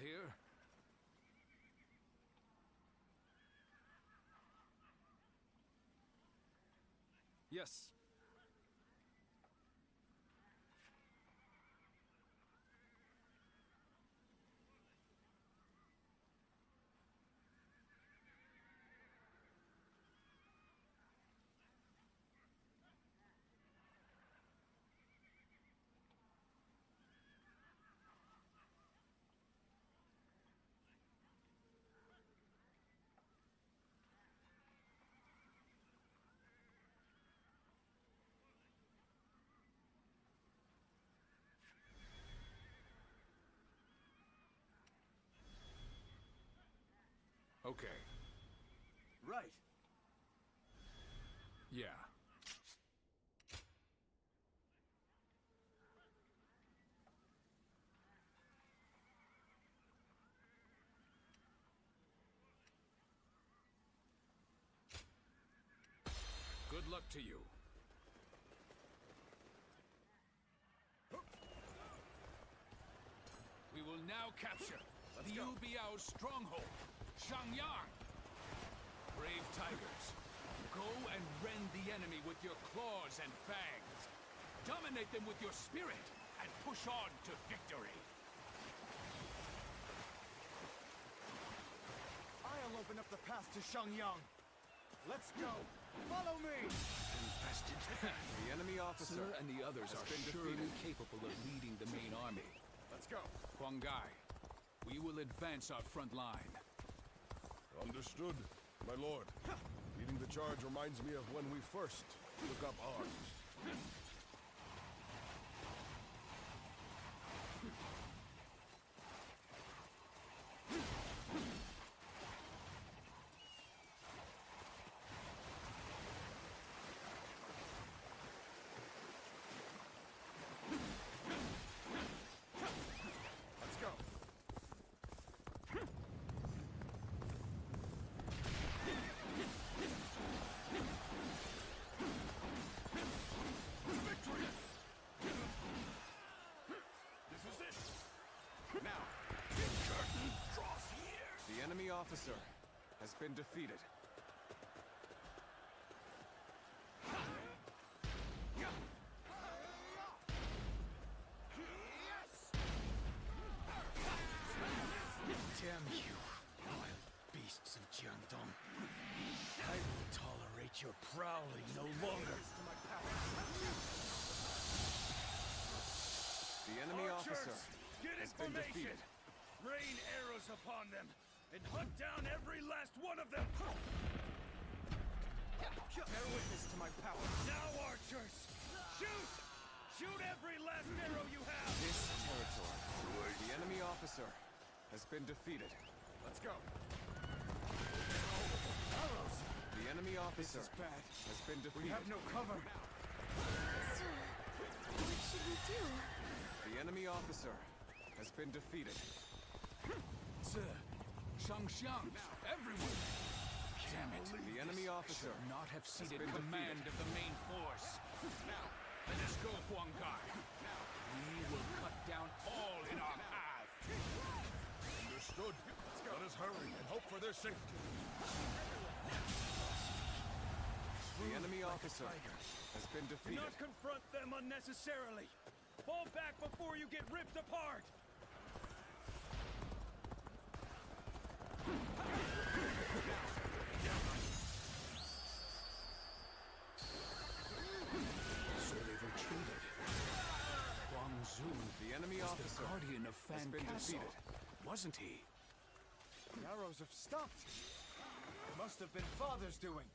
here? Yes. Okay. Right. Yeah. Good luck to you. We will now capture Liu Biao's stronghold, Xiangyang. Brave tigers, go and rend the enemy with your claws and fangs. Dominate them with your spirit and push on to victory. I'll open up the path to Xiangyang. Let's go. Follow me. The enemy officer And the others are been surely defeated. capable of leading the main army. Let's go. Huang Gai, we will advance our front line. Understood, my lord. Leading the charge reminds me of when we first took up arms. Let's go. Victory! This is it! now. Curtain draws here! The enemy officer has been defeated. Yes! Damn you, wild beasts of Jiangdong. I will tolerate your prowling no longer. The enemy officer Get has been information! defeated. Rain arrows upon them, and hunt down every last one of them! Bear witness to my power. Now, archers! Shoot! Shoot every last arrow you have! This territory. The enemy officer has been defeated. Let's go. The enemy officer This is bad. has been defeated. We have no cover. Sir, what should we do? The enemy officer has been defeated. Sir, Shangxiang, everyone! Damn it! The enemy officer Should not have ceded been command of the main force. Now, let us go, Huang Gai. We will cut down all in our path. Understood. Let us hurry and hope for their safety. The enemy officer has been Do defeated. not confront them unnecessarily! Fall back before you get ripped apart! So they've retreated. Huang Zhu, The enemy the officer guardian of has Fan been Castle, defeated. wasn't he? The arrows have stopped. It must have been Father's doing.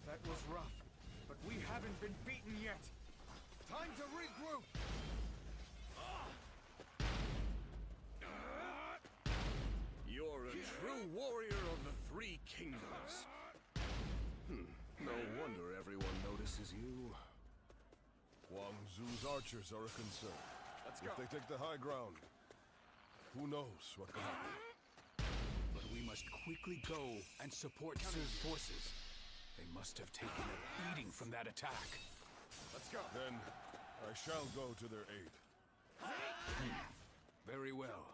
That was rough, but we haven't been beaten yet. Time to regroup. You're a true warrior of the Three Kingdoms. No wonder everyone notices you. Huang Zu's archers are a concern. Let's go. If they take the high ground, who knows what could happen. But we must quickly go and support Su's forces. They must have taken a beating from that attack. Let's go. Then, I shall go to their aid. Very well.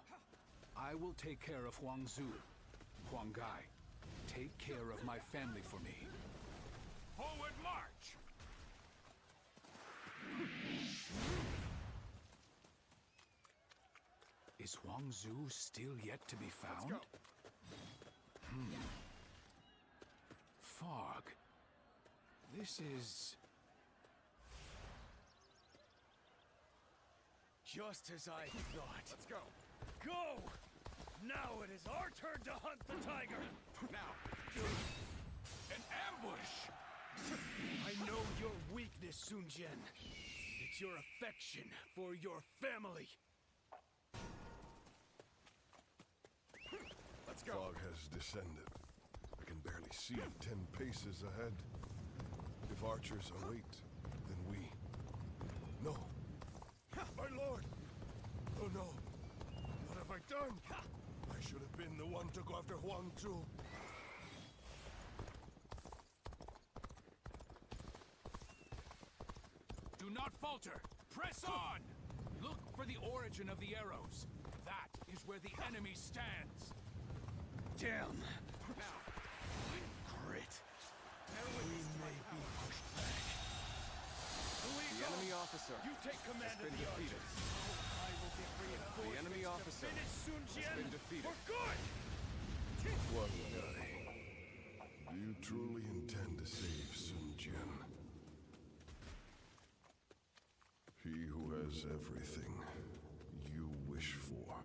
I will take care of Huang Zu. Huang Gai, take care of my family for me. Forward march! Is Huang Zu still yet to be found? Fog. This is... Just as I thought. Let's go. Go! Now it is our turn to hunt the tiger! Now. an ambush! I know your weakness, Sun Jian. It's your affection for your family. Let's go. Fog has descended. I can barely see 10 paces ahead. If archers await, then we... No! My lord! Oh no! What have I done? I should have been the one to go after Huang Zu. Do not falter! Press on! Look for the origin of the arrows. That is where the enemy stands. Damn! Now. Grit. We may be pushed back. The enemy officer You take command has of been the defeated. I will get reinforcements The enemy officer to finish Sun has Jian been defeated. for good! Huang Gai, do you truly intend to save Sun Jian? He who has everything you wish for.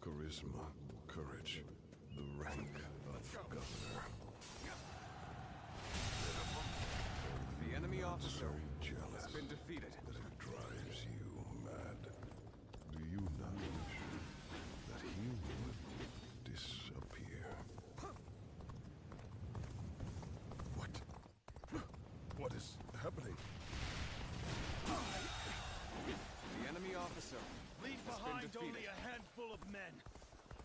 Charisma, courage, the rank of governor. The enemy officer So jealous has been defeated. that it drives you mad. Do you not wish that he would disappear? What? What is happening? The enemy officer Leave has been behind defeated. only a handful of men.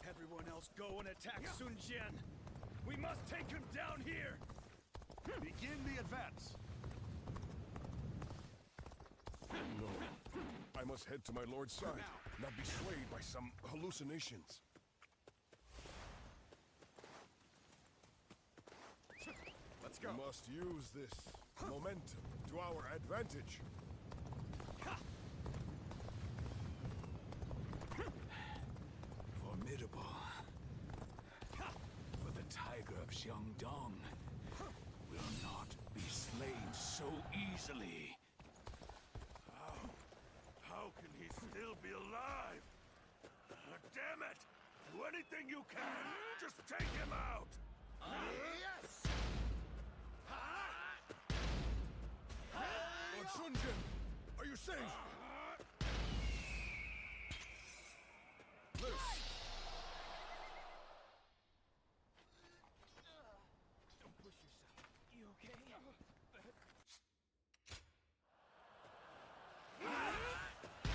Everyone else go and attack Sun Jian. We must take him down here! Begin the advance. No. I must head to my lord's side, not be swayed by some hallucinations. Let's go. We must use this momentum to our advantage. Formidable. But the tiger of Xiangdong will not be slain so easily. How can he still be alive? Damn it! Do anything you can! Just take him out! Yes! Lord Sun Jian, are you safe? Loose. Don't push yourself. You okay?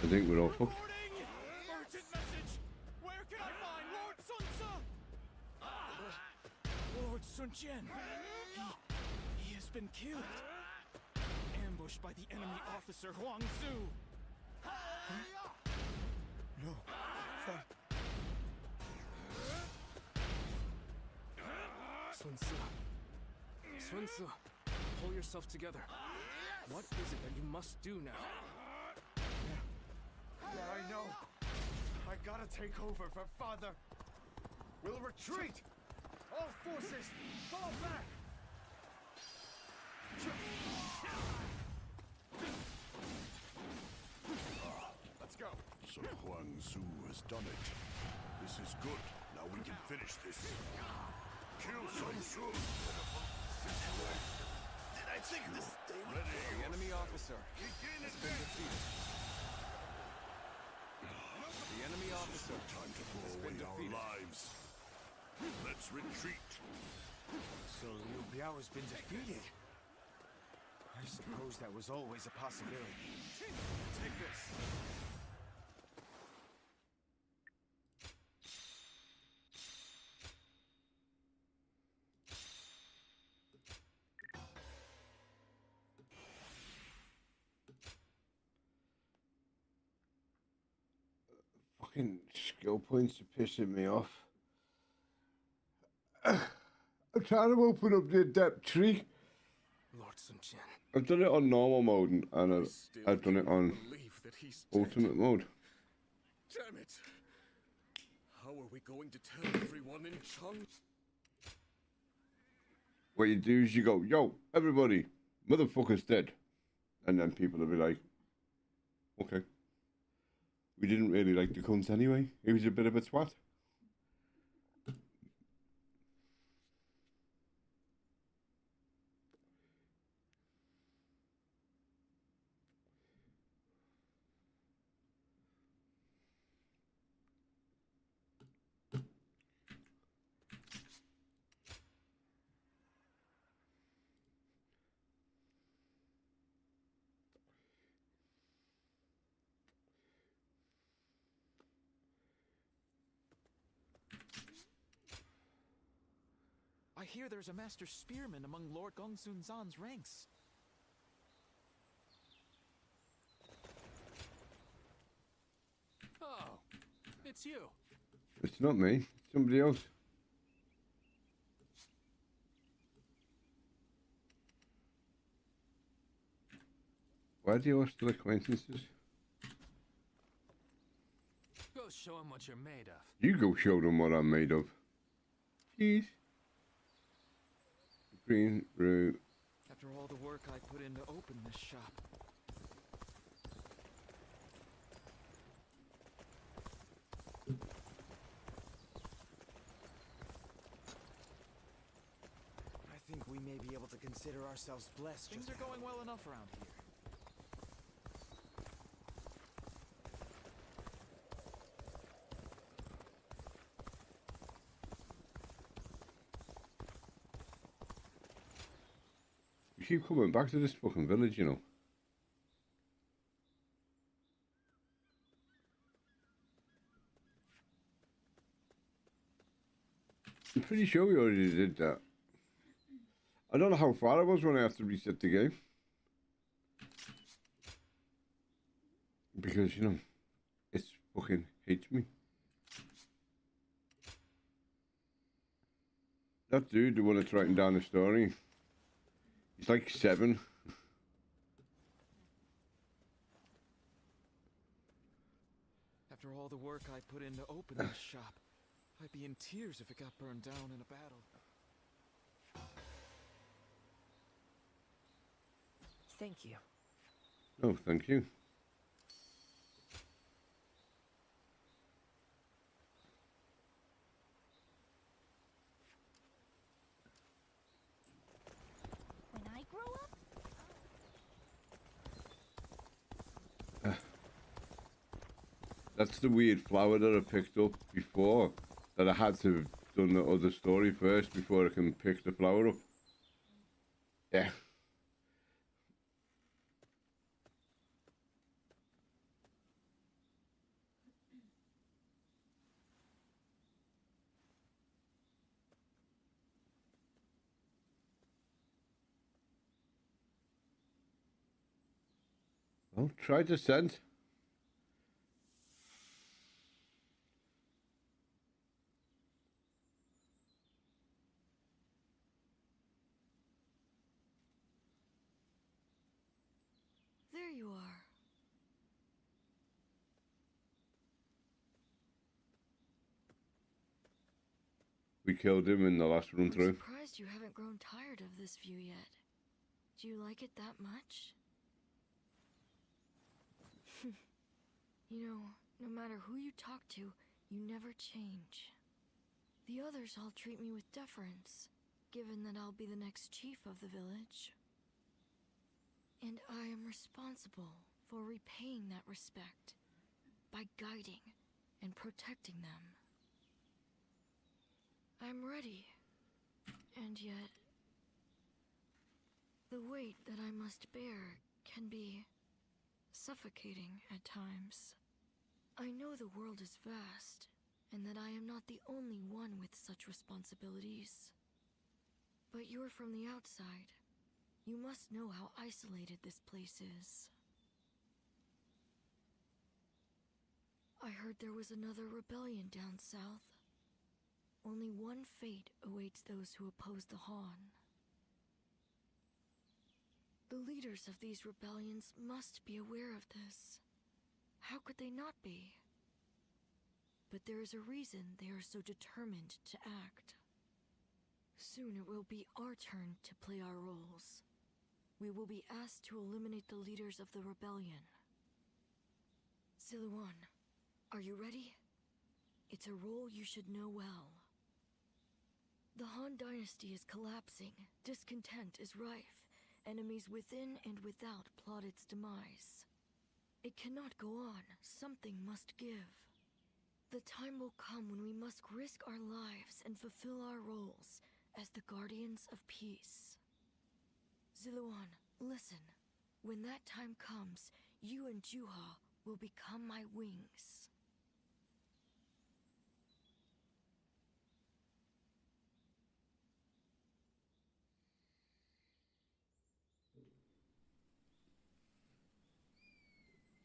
I think we're all fucked. Warning! Urgent message! Where can I find Lord Sun Tzu? Lord Sun Jian! He has been killed! Ambushed by the enemy officer Huang Zu! No. Sun Tzu. Sun Tzu, pull yourself together. What is it that you must do now? Yeah, I know. I gotta take over for father. We'll retreat. All forces, fall back. Let's go. So Huang Zu has done it. This is good. Now we can finish this. Kill Sun Tzu. Did I think this thing? The enemy officer has been defeated. The enemy officer Time to throw has away been our defeated. lives. Let's retreat. So Liu Biao has been defeated. I suppose that was always a possibility. Take this. Fuck. fucking skill points are pissing me off. I'm trying to open up the adept tree. Lord Sun Jian. I've done it on normal mode and I've done it on Believe that he's dead. ultimate mode. Damn it! How are we going to tell everyone in Chang? What you do is you go, yo, everybody, motherfucker's dead. And then people will be like, okay. We didn't really like the cunt anyway. He was a bit of a twat. I hear there's a master spearman among Lord Gongsun Zan's ranks. Oh, it's you. It's not me, it's somebody else. Why do you still acquaintances? Go show him what you're made of. You go show them what I'm made of. Jeez. Green root. After all the work I put in to open this shop. I think we may be able to consider ourselves blessed. Things are going well enough around here. You keep coming back to this fucking village, you know. I'm pretty sure we already did that. I don't know how far I was when I have to reset the game. Because, you know, it's fucking hates me. That dude, the one that's writing down the story, he's like 7. After all the work I put in to open this shop, I'd be in tears if it got burned down in a battle. Thank you. Oh, thank you. When I grow up? That's the weird flower that I picked up before. That I had to have done the other story first before I can pick the flower up. Yeah. Well, try descent. There you are. We killed him in the last run I'm through. surprised you haven't grown tired of this view yet. Do you like it that much? You know, no matter who you talk to, you never change. The others all treat me with deference, given that I'll be the next chief of the village. And I am responsible for repaying that respect by guiding and protecting them. I'm ready, and yet the weight that I must bear can be suffocating at times. I know the world is vast, and that I am not the only one with such responsibilities. But you're from the outside. You must know how isolated this place is. I heard there was another rebellion down south. Only one fate awaits those who oppose the Han. The leaders of these rebellions must be aware of this. How could they not be? But there is a reason they are so determined to act. Soon it will be our turn to play our roles. We will be asked to eliminate the leaders of the rebellion. Siluan, are you ready? It's a role you should know well. The Han dynasty is collapsing, discontent is rife, enemies within and without plot its demise. It cannot go on, something must give. The time will come when we must risk our lives and fulfill our roles as the guardians of peace. Siluan, listen. When that time comes, you and Juha will become my wings.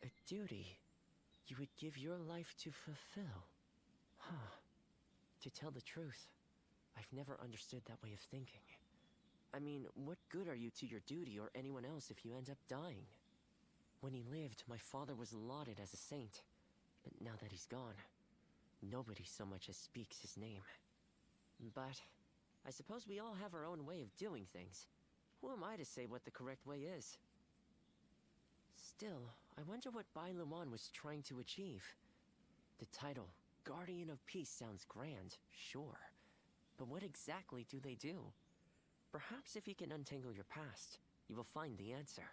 A duty you would give your life to fulfill. Huh. To tell the truth, I've never understood that way of thinking. I mean, what good are you to your duty or anyone else if you end up dying? When he lived, my father was lauded as a saint. But now that he's gone, nobody so much as speaks his name. But I suppose we all have our own way of doing things. Who am I to say what the correct way is? Still, I wonder what Bai Luan was trying to achieve. The title, Guardian of Peace, sounds grand, sure. But what exactly do they do? Perhaps if you can untangle your past, you will find the answer.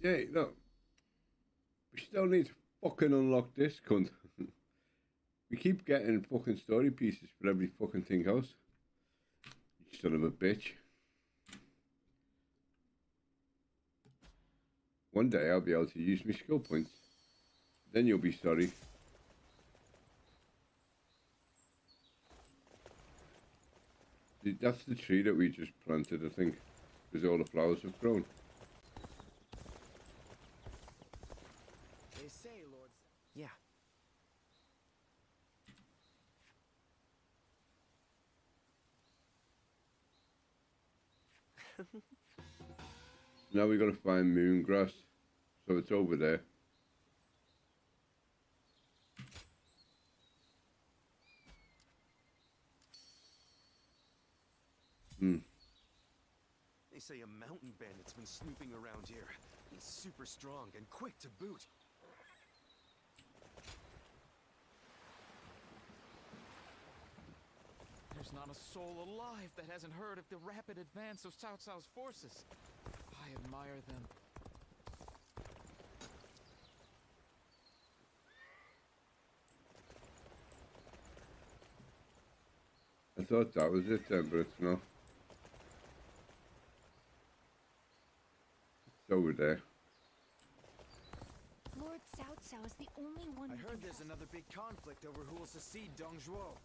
Yeah, look. We still need to fucking unlock this cunt. We keep getting fucking story pieces for every fucking thing else. You son of a bitch. One day I'll be able to use my skill points. Then you'll be sorry. That's the tree that we just planted, I think. Because all the flowers have grown. They say, Lord... Yeah. Now we gotta find Moongrass. So it's over there. They say a mountain bandit's been snooping around here. He's super strong and quick to boot. There's not a soul alive that hasn't heard of the rapid advance of Cao Cao's forces. I admire them. I thought that was it then, but it's not. It's over there. Lord Cao Cao is the only one. I heard there's another big conflict over who will succeed Dong Zhuo.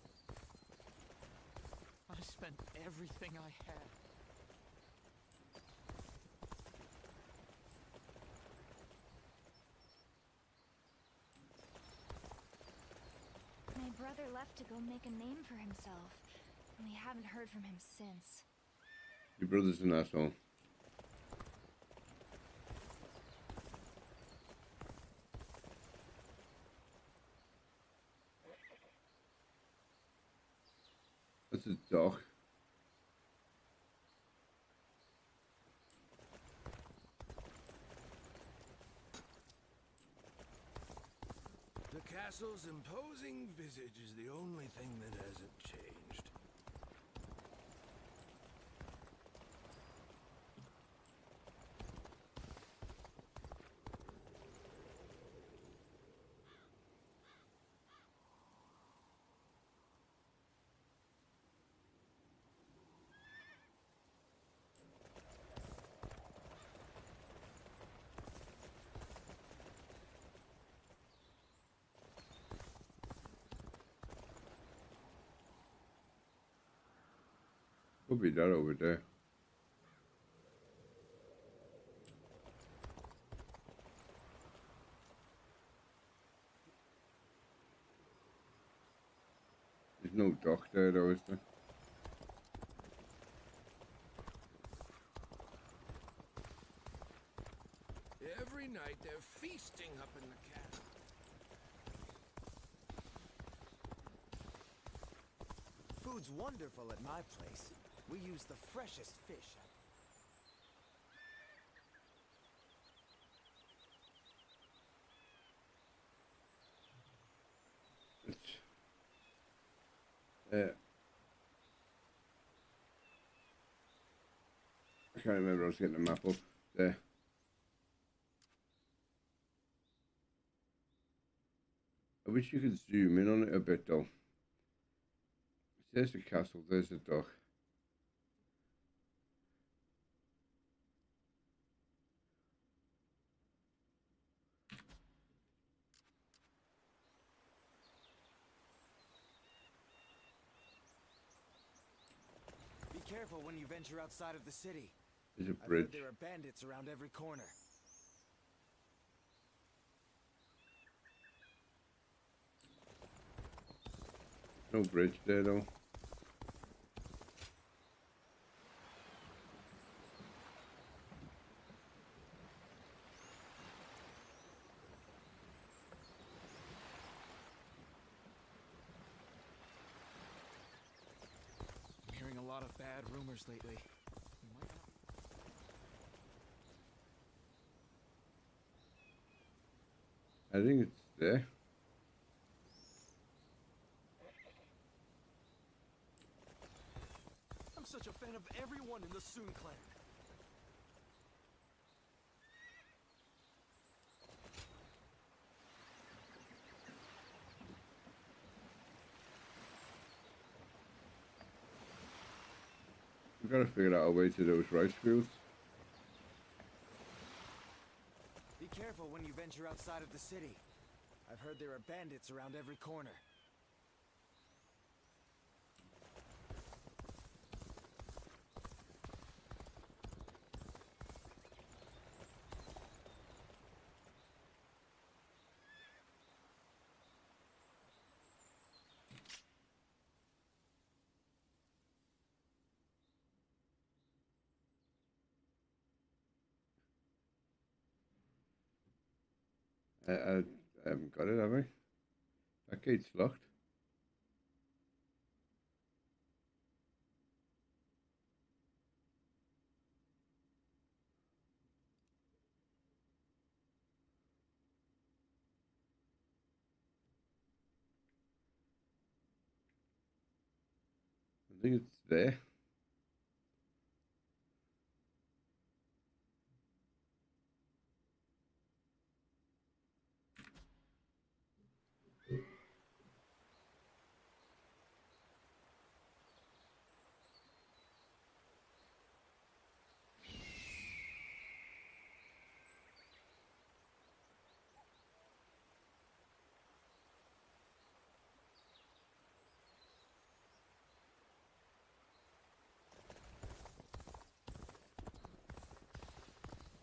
I spent everything I had. My brother left to go make a name for himself, and we haven't heard from him since. Your brother's an asshole. That's a dock. The castle's imposing visage is the only thing that hasn't changed. Could be that over there. no dock there though, is there? Every night they're feasting up in the castle. Food's wonderful at my place. We use the freshest fish. I can't remember. I was getting the map up there. I wish you could zoom in on it a bit though. There's the castle, there's the dock. Be careful when you venture outside of the city. There's a I've bridge. heard there are bandits around every corner. No bridge there though. I'm hearing a lot of bad rumors lately. We might not... I think it's there. I'm such a fan of everyone in the Soon clan. We've got to figure out a way to those rice fields. Be careful when you venture outside of the city. I've heard there are bandits around every corner. I haven't got it, have I? That gate's locked. I think it's there.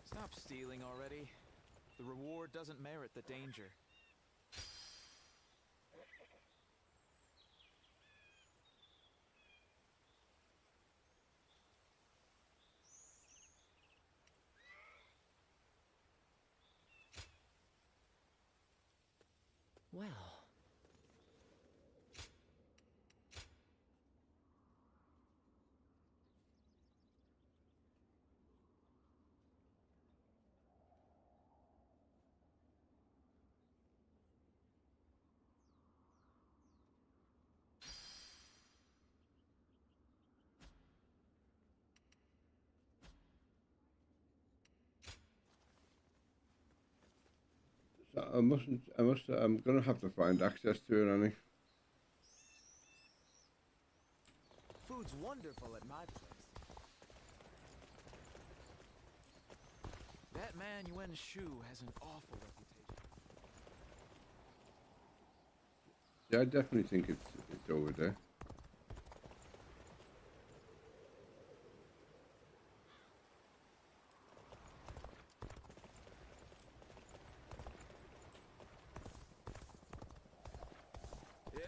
Stop stealing already. The reward doesn't merit the danger. Well. So I'm gonna have to find access to it, Annie. Food's wonderful at my place. That man Yuan Shu has an awful reputation. Yeah, I definitely think it's over there.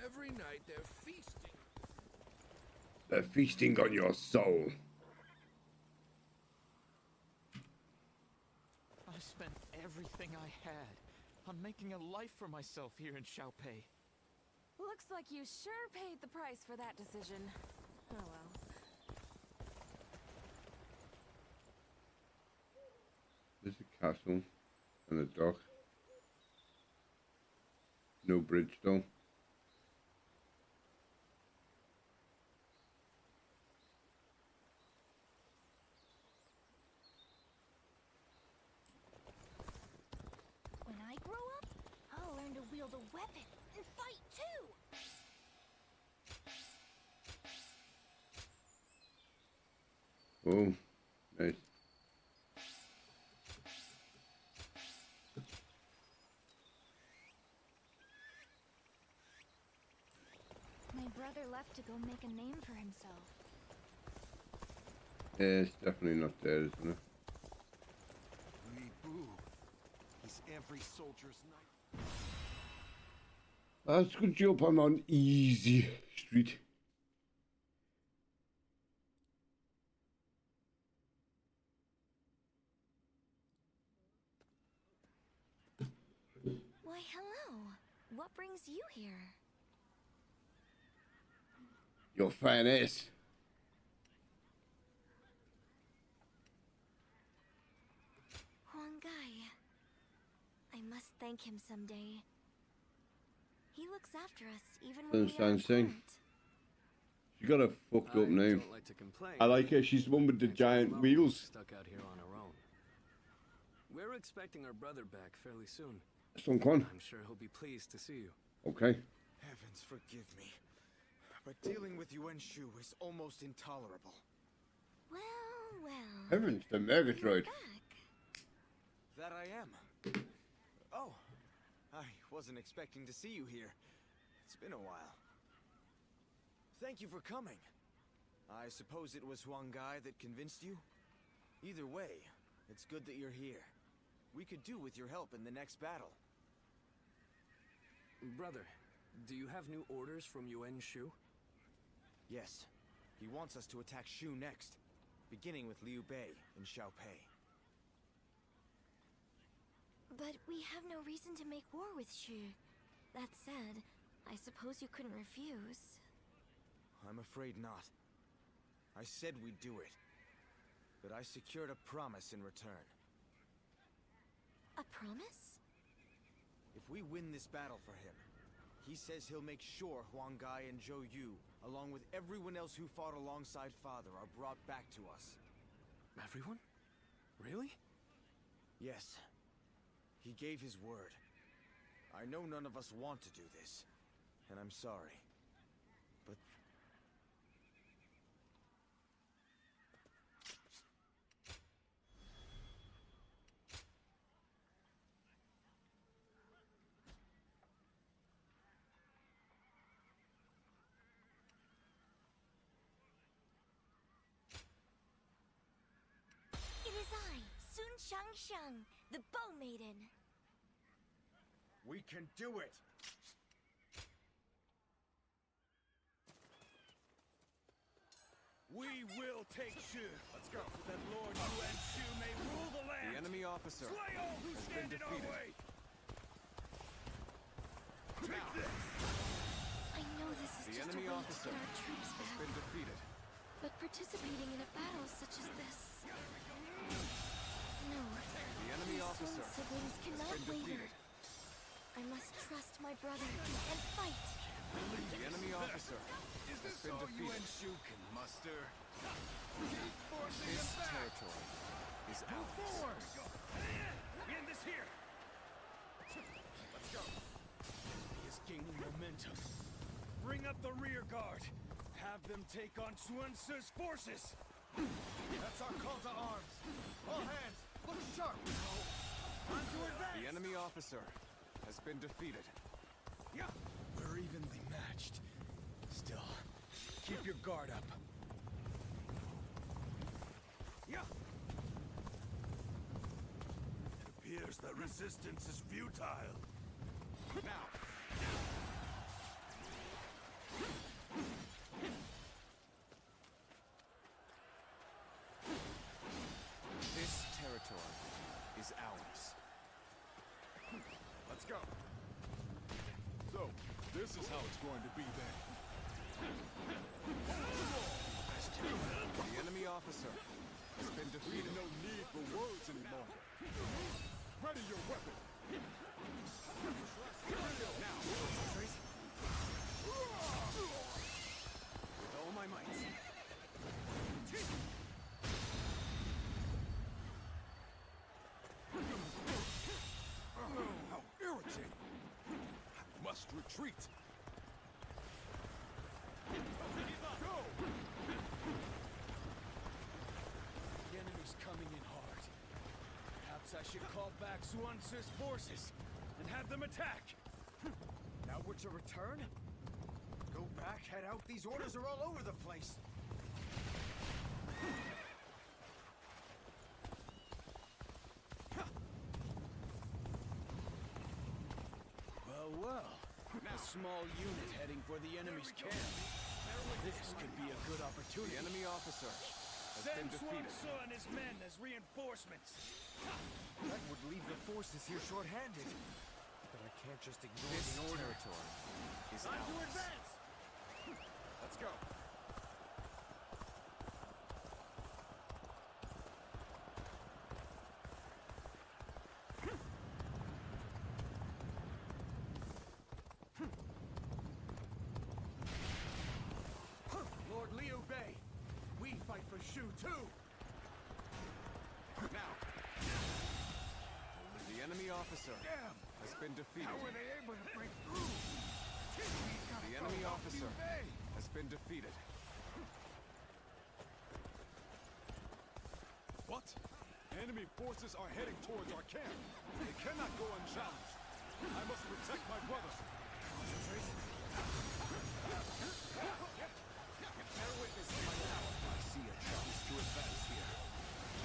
Every night they're feasting. They're feasting on your soul. I spent everything I had on making a life for myself here in Xiaopei. Looks like you sure paid the price for that decision. Oh well. There's a castle and a dock. No bridge though. When I grow up, I'll learn to wield a weapon and fight too! Oh, nice. My brother left to go make a name for himself. Yeah, it's definitely not there, isn't it? Li Bu. He's every soldier's knight. That's good job I'm on easy street. Why, hello. What brings you here? Your fan ass. Huang Gai. I must thank him someday. He looks after us even when we Doesn't aren't. sound sing. She got a fucked up name. Don't like to complain. I like her. She's the one with the giant wheels. Stuck out here on our own. We're expecting our brother back fairly soon. Song Kwan. I'm sure he'll be pleased to see you. Okay. Heavens forgive me. But dealing with Yuan Shu is almost intolerable. Well, well. Heavens, the Megatroid. That I am. Oh, I wasn't expecting to see you here. It's been a while. Thank you for coming. I suppose it was Huang Gai that convinced you? Either way, it's good that you're here. We could do with your help in the next battle. Brother, do you have new orders from Yuan Shu? Yes. He wants us to attack Shu next, beginning with Liu Bei in Xiaopei. But we have no reason to make war with Shu. That said, I suppose you couldn't refuse. I'm afraid not. I said we'd do it. But I secured a promise in return. A promise? If we win this battle for him, he says he'll make sure Huang Gai and Zhou Yu, along with everyone else who fought alongside Father, are brought back to us. Everyone? Really? Yes. He gave his word. I know none of us want to do this, and I'm sorry. But... It is I, Sun Shangsheng, the Bow Maiden. We can do it! We will take Shu. Let's go. That Lord Yuan Shu may rule the land. The enemy officer Slay all who has stand been in our defeated. way. Take this. I know this is The just a enemy way to officer get our troops has back, been defeated. but participating in a battle such as this... No. The enemy These officer Sun siblings has cannot been waver. defeated. I must trust my brother and fight. The enemy officer Is has this been all defeated. Yuan Shu can muster? Forcing This him back. territory is Move ours. forward. We end this here. Let's go. He is gaining momentum. Bring up the rear guard. Have them take on Sun Tzu's forces. That's our call to arms. All hands, look sharp. On to advance. The enemy officer has been defeated. Yeah. We're evenly matched. Still, keep your guard up. Yeah. It appears that resistance is futile. Now. This is how it's going to be then. The enemy officer has been defeated. No need for words anymore. Ready your weapon. Now, concentrate. With all my might. How irritating. I must retreat. Go! The enemy's coming in hard. Perhaps I should call back Xuan Si's forces and have them attack. Now we're to return? Go back, head out. These orders are all over the place. Well, well. A small unit heading for the enemy's camp. This could be a good opportunity. The enemy officer has Send been defeated. Xuan Su and his men as reinforcements. That would leave the forces here short-handed. But I can't just ignore this territory. Is Time to ours. advance! Let's go. Lord Liu Bei, we fight for Shu too! Now. The enemy officer has been defeated. How were they able to break through? The enemy officer has been defeated. What? Enemy forces are heading towards our camp. They cannot go unchallenged. I must protect my brother. Bear witness to my power. I see a chance to advance here.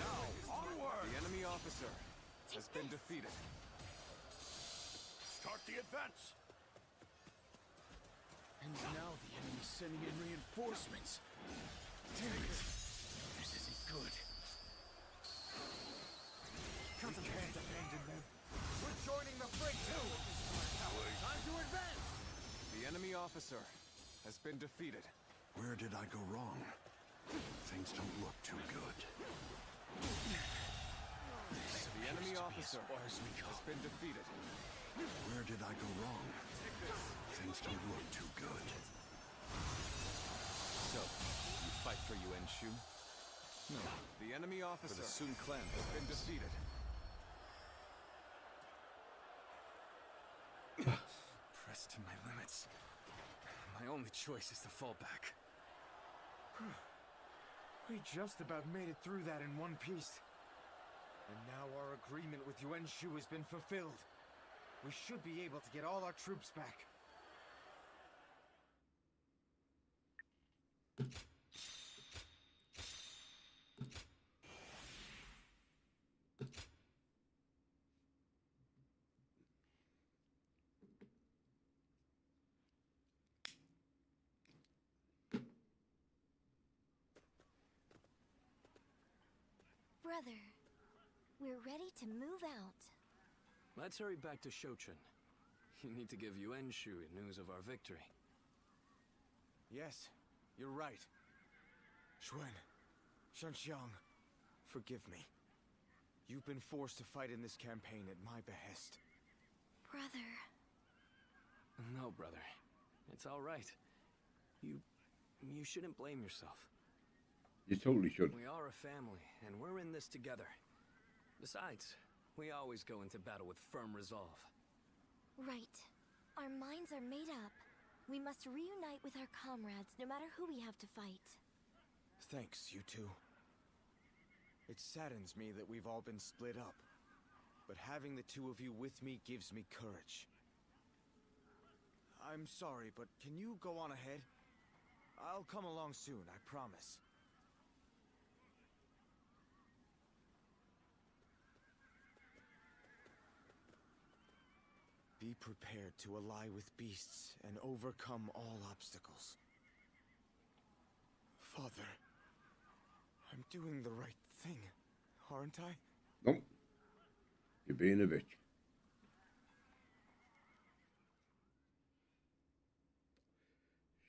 Now, onward! The enemy officer has been defeated. Start the advance. And now the enemy's sending in reinforcements. Damn it. This isn't good. We can't abandon them. We're joining the fray too! Time to advance! The enemy officer has been defeated. Where did I go wrong? Things don't look too good. The enemy officer has been defeated. Where did I go wrong? Things don't look too good. So, you fight for Yuan Shu? No. The enemy officer For the Sun clan has been defeated. Pressed to my limits. My only choice is to fall back. We just about made it through that in one piece. And now our agreement with Yuan Shu has been fulfilled. We should be able to get all our troops back. Brother, we're ready to move out. Let's hurry back to Shouchun. You need to give Yuan Shu news of our victory. Yes, you're right. Xuan, Shanxiang, forgive me. You've been forced to fight in this campaign at my behest. Brother. No, brother. It's all right. You shouldn't blame yourself. You totally should. We are a family, and we're in this together. Besides, we always go into battle with firm resolve. Right. Our minds are made up. We must reunite with our comrades, no matter who we have to fight. Thanks, you two. It saddens me that we've all been split up. But having the two of you with me gives me courage. I'm sorry, but can you go on ahead? I'll come along soon, I promise. Be prepared to ally with beasts and overcome all obstacles. Father, I'm doing the right thing, aren't I? Nope. You're being a bitch.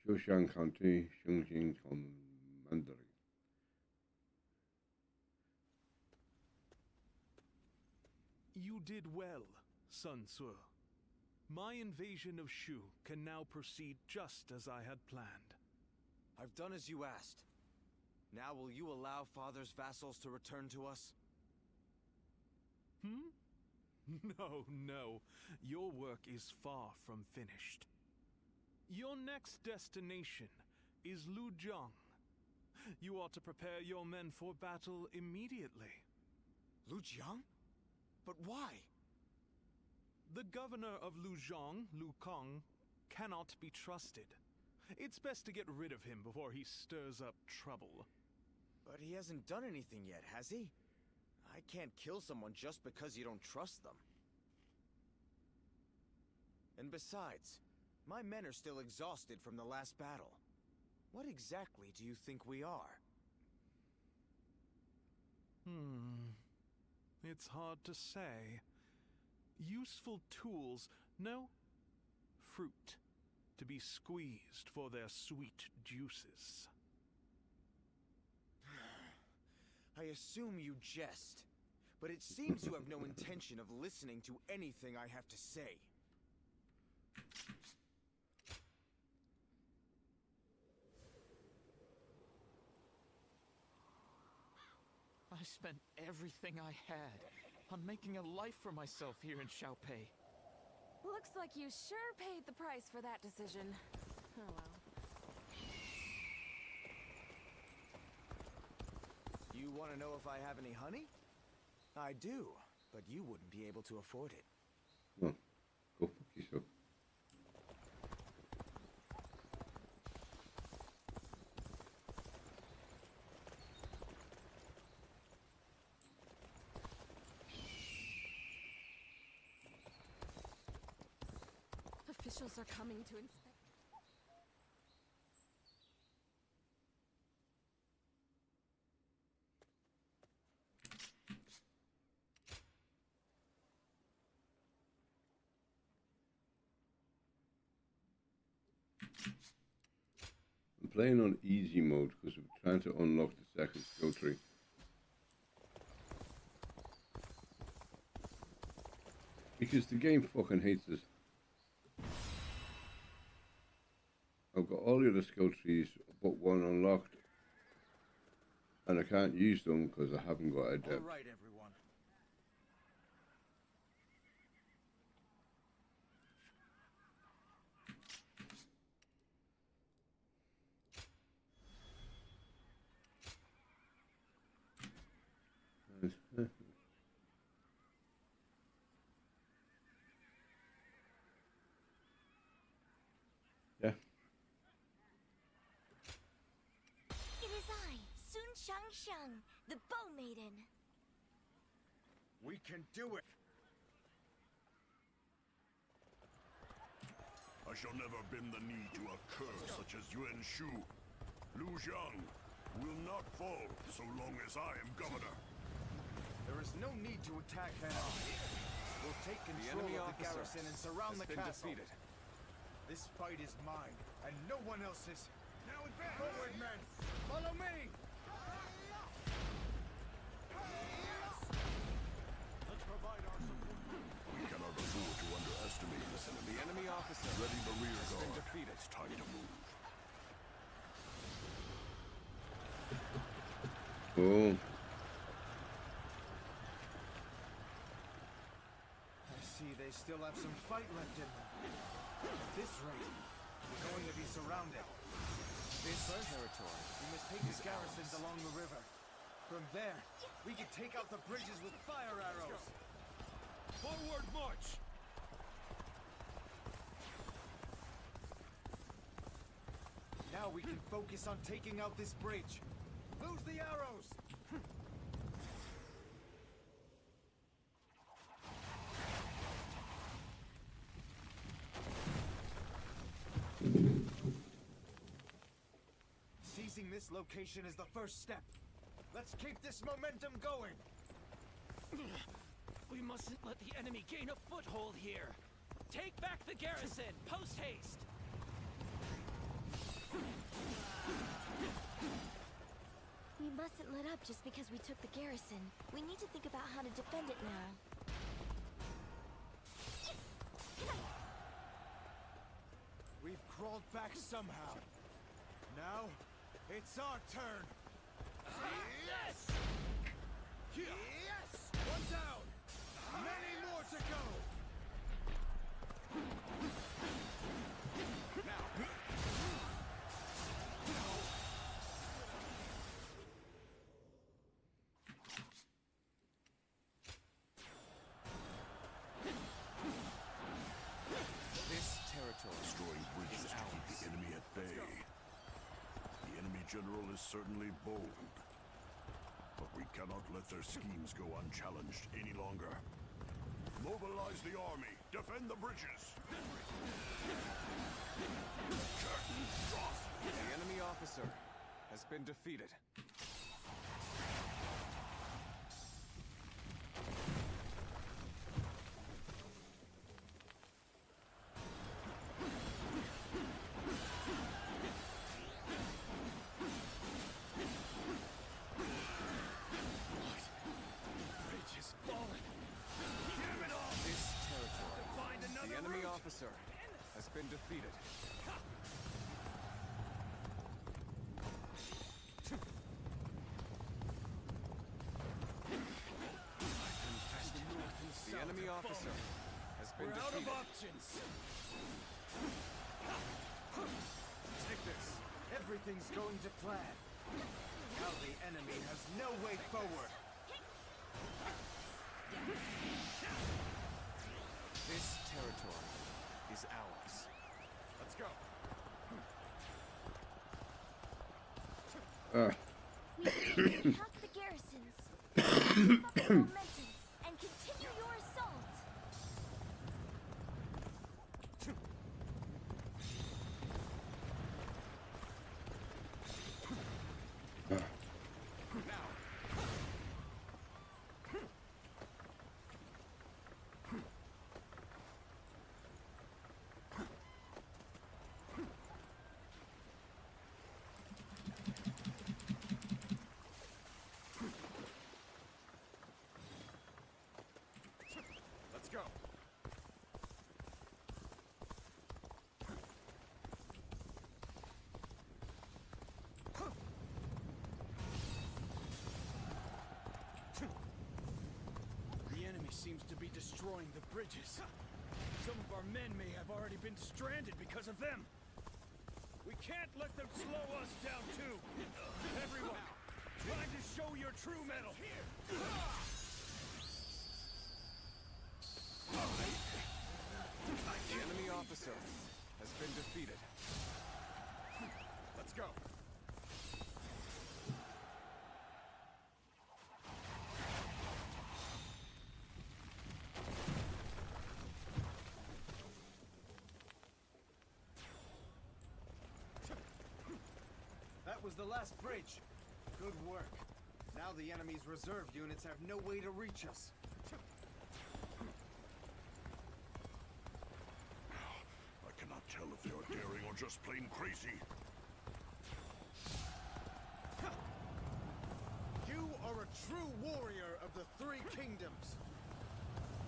Shoshan County, Shungjing Commandery. You did well, Sun Tzu. My invasion of Shu can now proceed just as I had planned. I've done as you asked. Now will you allow Father's vassals to return to us? No, no. Your work is far from finished. Your next destination is Lujiang. You ought to prepare your men for battle immediately. Lujiang? But why? The governor of Lujiang, Lu Kang, cannot be trusted. It's best to get rid of him before he stirs up trouble. But he hasn't done anything yet, has he? I can't kill someone just because you don't trust them. And besides, my men are still exhausted from the last battle. What exactly do you think we are? It's hard to say. Useful tools, no fruit, to be squeezed for their sweet juices. I assume you jest, but it seems you have no intention of listening to anything I have to say. I spent everything I had on making a life for myself here in Xiaopei. Looks like you sure paid the price for that decision. Oh well. You want to know if I have any honey? I do, but you wouldn't be able to afford it. Well, go fuck yourself. Officials are coming to inspect. I'm playing on easy mode because we're trying to unlock the second skill tree. Because the game fucking hates us. I've got all the other skill trees but one unlocked. And I can't use them because I haven't got a depth. All right, everyone. Yeah. It is I, Sun Shangsheng, the Bow Maiden. We can do it! I shall never bend the knee to a cur such as Yuan Shu. Lujiang will not fall so long as I am governor. There is no need to attack head-on. We'll take control of the garrison and surround the castle. Defeated. This fight is mine, and no one else's. Now advance! Forward, men! Follow me! Let's provide our support. We cannot afford to underestimate this enemy. The enemy officer Ready the rear has guard. been defeated. It's time to move. Oh. I see they still have some fight left in them. At this rate, we're going to be surrounded. This territory. We must take the garrisons along the river. From there, we can take out the bridges with fire arrows. Forward march! Now we can focus on taking out this bridge. Lose the arrows! Seizing this location is the first step. Let's keep this momentum going! We mustn't let the enemy gain a foothold here. Take back the garrison, post haste! mustn't let up just because we took the garrison. We need to think about how to defend it now. We've crawled back somehow. Now, it's our turn. Yes! Yes! One down! Many more to go! Now! This territory Destroying bridges to keep the enemy at bay. The enemy general is certainly bold. But we cannot let their schemes go unchallenged any longer. Mobilize the army. Defend the bridges. Curtain dross. The enemy officer has been defeated. Officer has been defeated. The enemy officer has been defeated. We're out of options. Take this. Everything's going to plan. Now the enemy has no way forward. This territory is ours. Let's go. We need to attack the garrisons. Keep up the momentum and continue your assault. Let's go. The enemy seems to be destroying the bridges. Some of our men may have already been stranded because of them. We can't let them slow us down too. Everyone, time to show your true mettle. The enemy officer has been defeated. Let's go. That was the last bridge. Good work. Now the enemy's reserve units have no way to reach us. I cannot tell if they are daring or just plain crazy. You are a true warrior of the Three Kingdoms.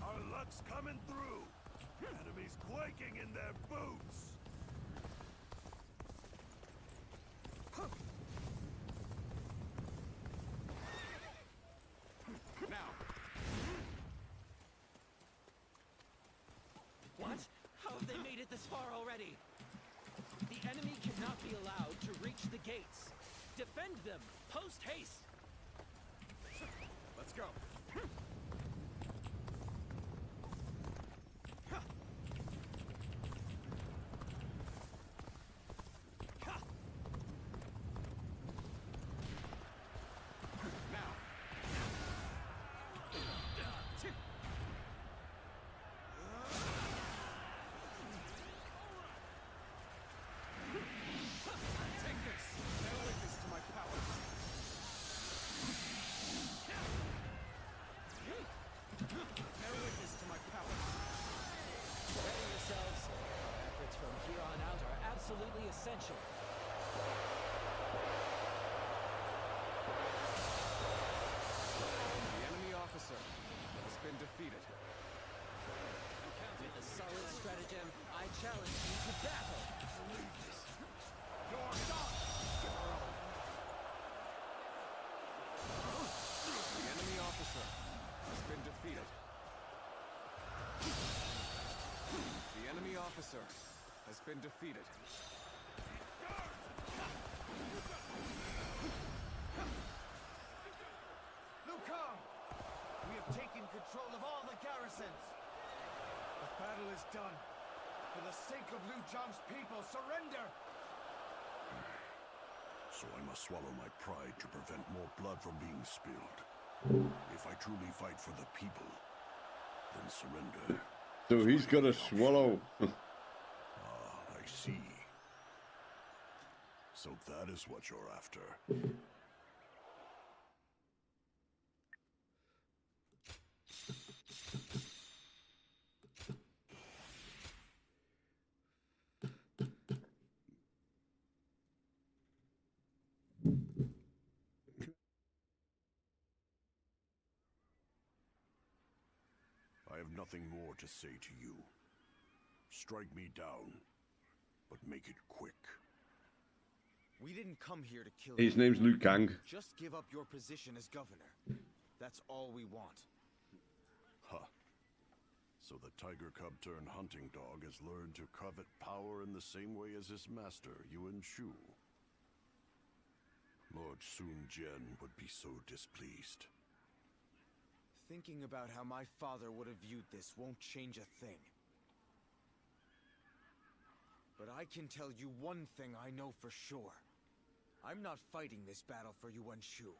Our luck's coming through. Enemies quaking in their boots. Now. What? How have they made it this far already? The enemy cannot be allowed to reach the gates. Defend them! Post haste! Let's go. Absolutely essential. been defeated. Liu Kang! We have taken control of all the garrisons! The battle is done. For the sake of Liu Zhang's people, surrender! So I must swallow my pride to prevent more blood from being spilled. If I truly fight for the people, then surrender. So he's got to swallow. I see. So that is what you're after. I have nothing more to say to you. Strike me down, but make it quick. We didn't come here to kill His you. name's Liu Kang. Just give up your position as governor. That's all we want. Huh. So the tiger cub turned hunting dog has learned to covet power in the same way as his master, Yuan Shu. Lord Sun Jian would be so displeased. Thinking about how my father would have viewed this won't change a thing. But I can tell you one thing I know for sure. I'm not fighting this battle for Yuan Shu.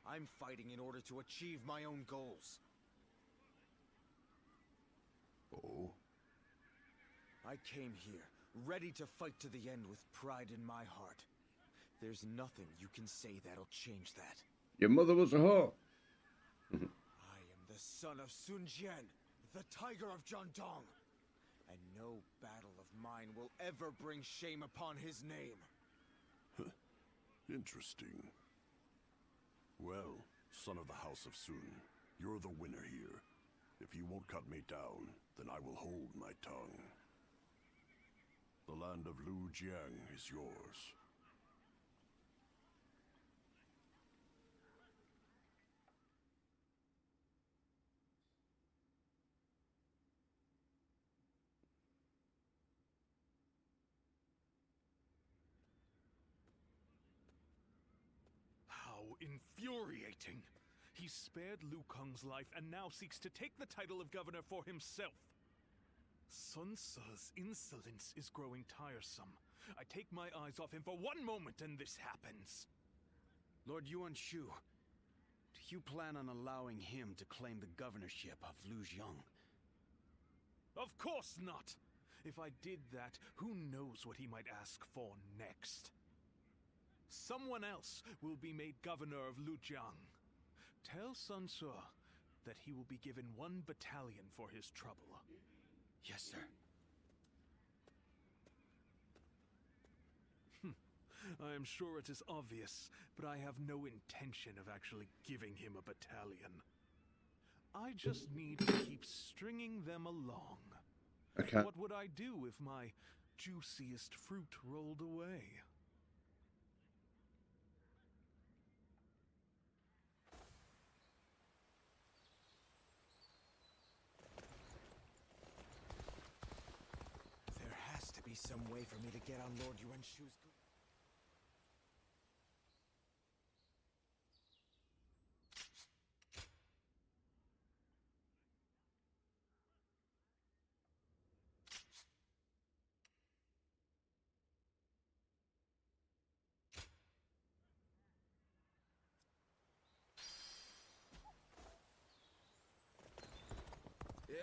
I'm fighting in order to achieve my own goals. Oh? I came here, ready to fight to the end with pride in my heart. There's nothing you can say that'll change that. Your mother was a whore. I am the son of Sun Jian, the Tiger of Jiandong. And no battle of mine will ever bring shame upon his name. Interesting. Well, son of the House of Sun, you're the winner here. If you won't cut me down, then I will hold my tongue. The land of Lu Jiang is yours. How infuriating! He spared Liu Kang's life and now seeks to take the title of governor for himself. Sun Ce's insolence is growing tiresome. I take my eyes off him for one moment and this happens. Lord Yuan Shu, do you plan on allowing him to claim the governorship of Lujiang? Of course not! If I did that, who knows what he might ask for next? Someone else will be made governor of Lujiang. Tell Sun Ce that he will be given 1 battalion for his trouble. Yes, sir. I am sure it is obvious, but I have no intention of actually giving him a battalion. I just need to keep stringing them along. Okay. What would I do if my juiciest fruit rolled away? There has to be some way for me to get on Lord Yuan Shu's good.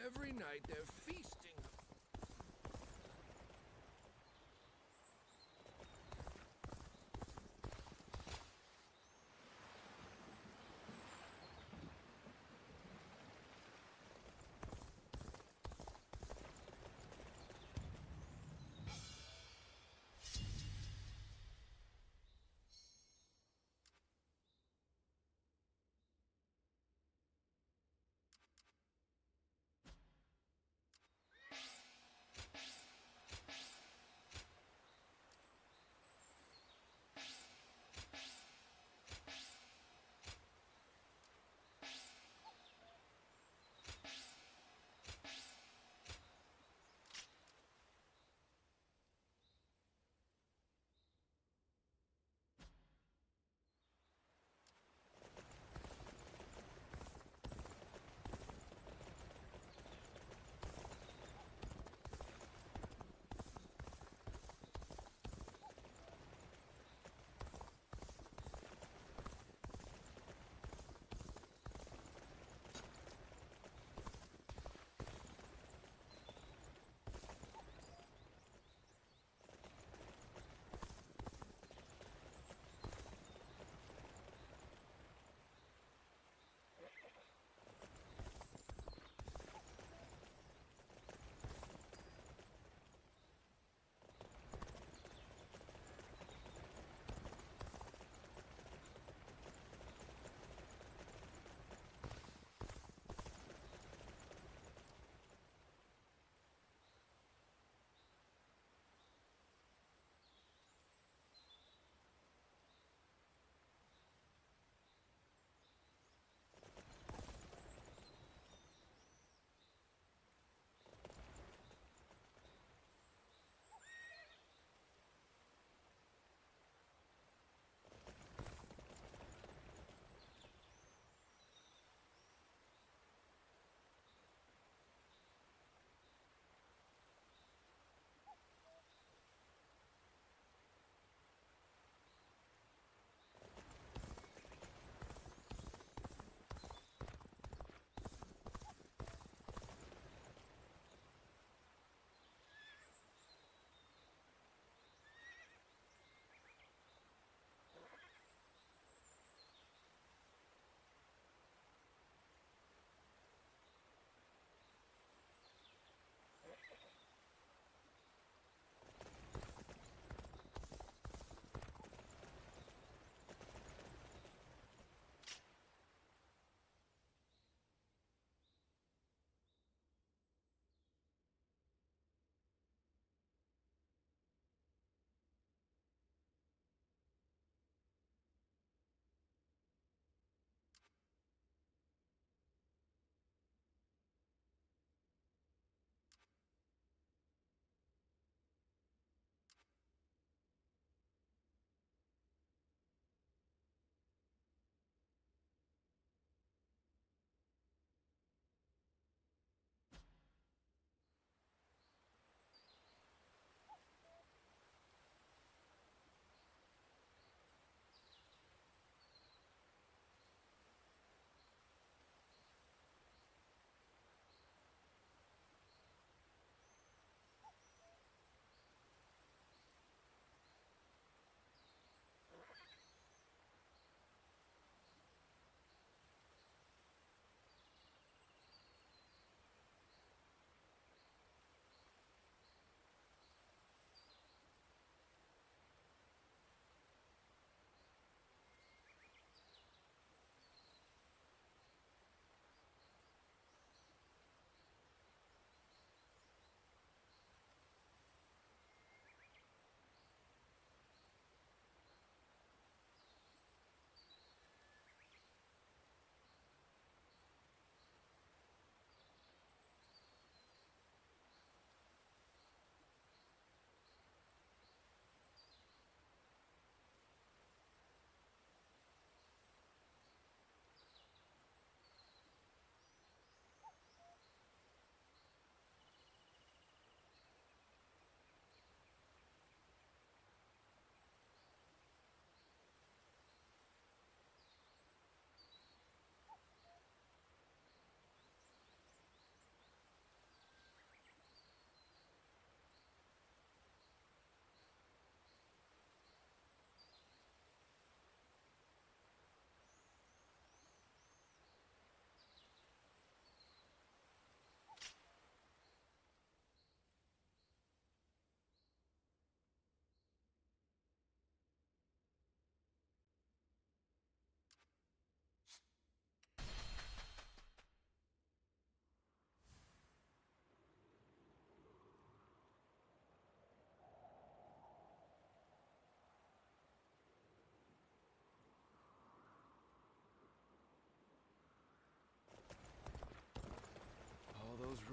Every night they're feasting.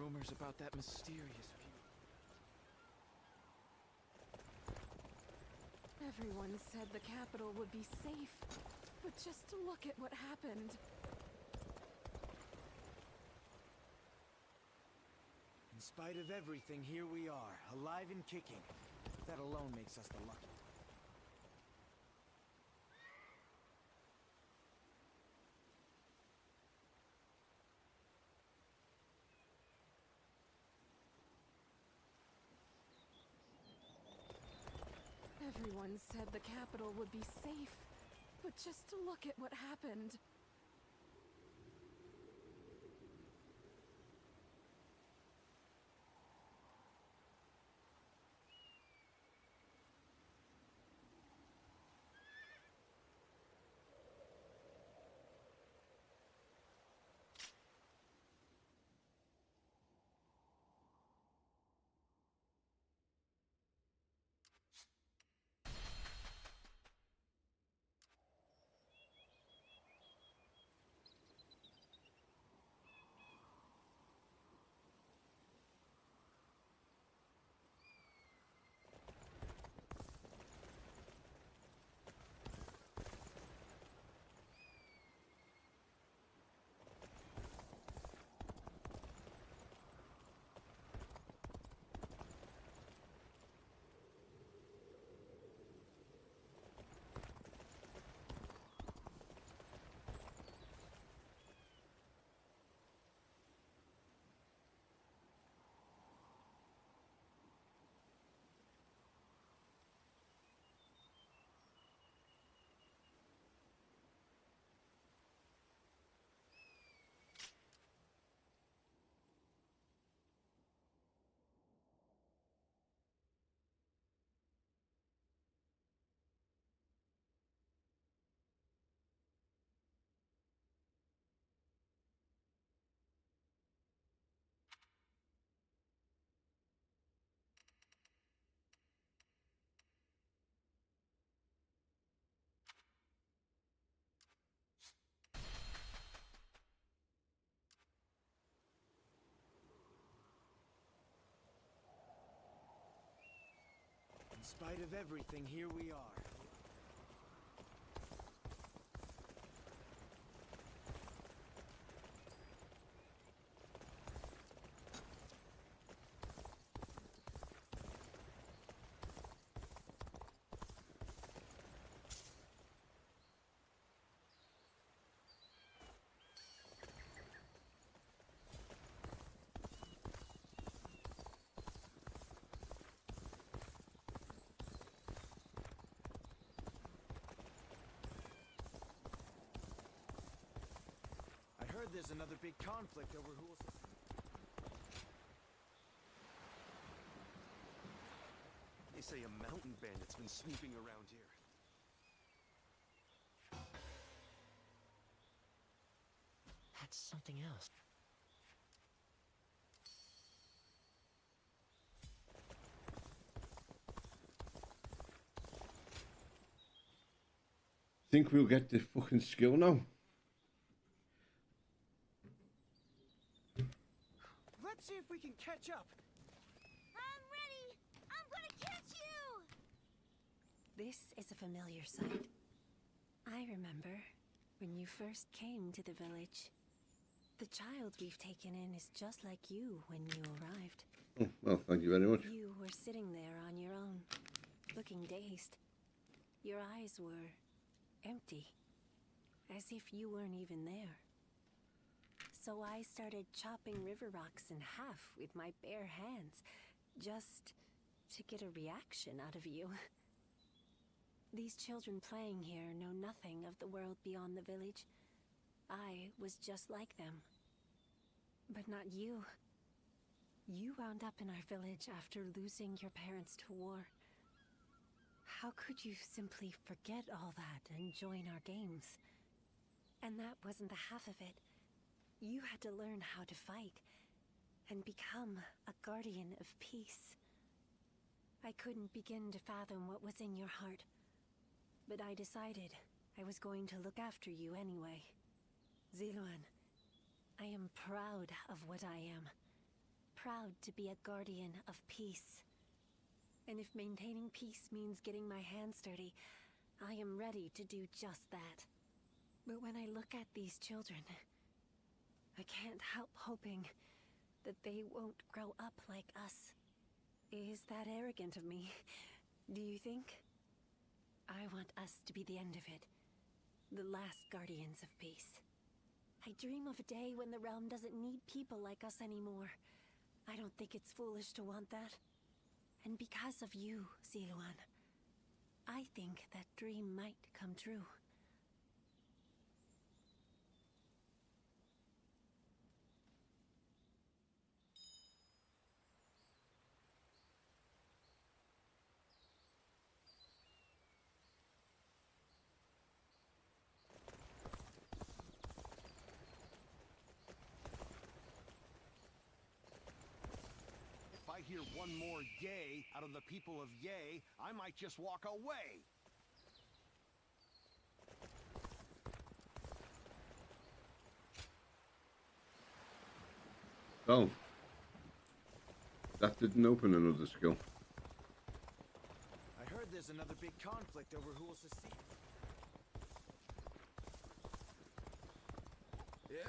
rumors about that mysterious view. Everyone said the capital would be safe, but just look at what happened. In spite of everything, here we are, alive and kicking. That alone makes us the lucky. Everyone said the capital would be safe, but just look at what happened. In spite of everything, here we are. I heard there's another big conflict over who'll... They say a mountain bandit's been snooping around here. That's something else. Think we'll get this fucking skill now? Let's see if we can catch up. I'm ready! I'm gonna catch you! This is a familiar sight. I remember when you first came to the village. The child we've taken in is just like you when you arrived. Oh, well, thank you very much. You were sitting there on your own, looking dazed. Your eyes were empty, as if you weren't even there. So I started chopping river rocks in half with my bare hands, just to get a reaction out of you. These children playing here know nothing of the world beyond the village. I was just like them. But not you. You wound up in our village after losing your parents to war. How could you simply forget all that and join our games? And that wasn't the half of it. You had to learn how to fight, and become a guardian of peace. I couldn't begin to fathom what was in your heart, but I decided I was going to look after you anyway. Ziluan, I am proud of what I am, proud to be a guardian of peace. And if maintaining peace means getting my hands dirty, I am ready to do just that. But when I look at these children, I can't help hoping that they won't grow up like us. Is that arrogant of me? Do you think? I want us to be the end of it. The last guardians of peace. I dream of a day when the realm doesn't need people like us anymore. I don't think it's foolish to want that. And because of you, Ziluan, I think that dream might come true. If I hear one more yay out of the people of Yay, I might just walk away. Oh. That didn't open another skill. I heard there's another big conflict over who will succeed.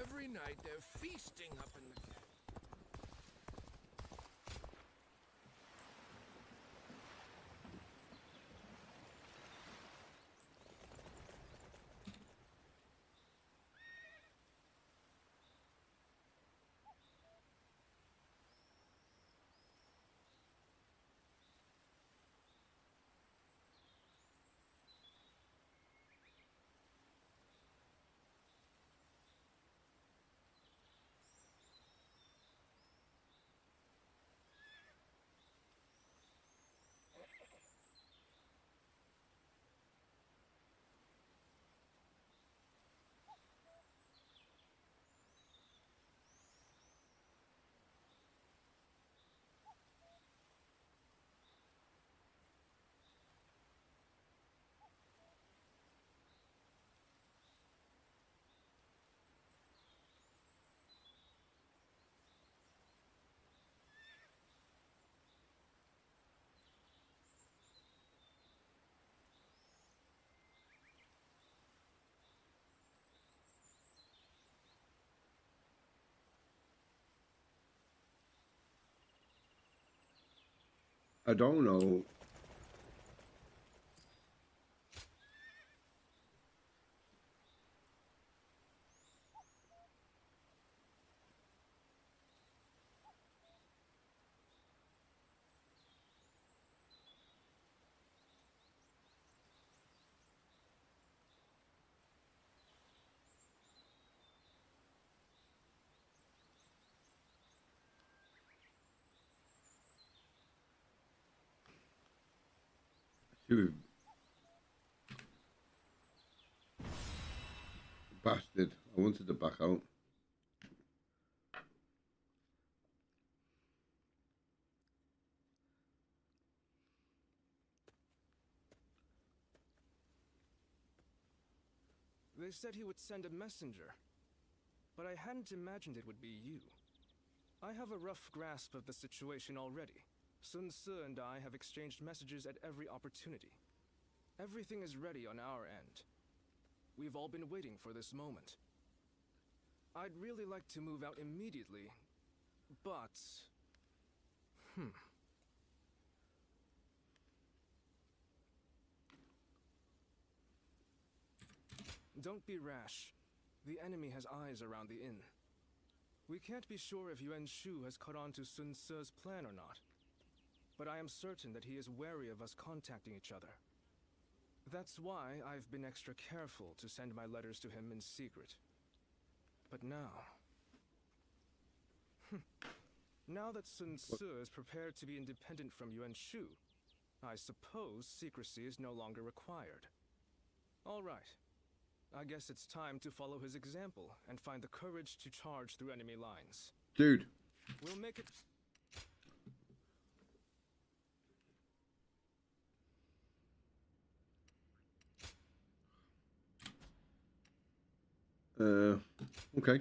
Every night they're feasting up in the... I don't know. You bastard. I wanted to back out. They said he would send a messenger, but I hadn't imagined it would be you. I have a rough grasp of the situation already. Sun Ce and I have exchanged messages at every opportunity. Everything is ready on our end. We've all been waiting for this moment. I'd really like to move out immediately, but... Don't be rash. The enemy has eyes around the inn. We can't be sure if Yuan Shu has caught on to Sun Ce's plan or not, but I am certain that he is wary of us contacting each other. That's why I've been extra careful to send my letters to him in secret. But now... now that Sun Ce is prepared to be independent from Yuan Shu, I suppose secrecy is no longer required. All right. I guess it's time to follow his example and find the courage to charge through enemy lines. Dude. We'll make it... Okay.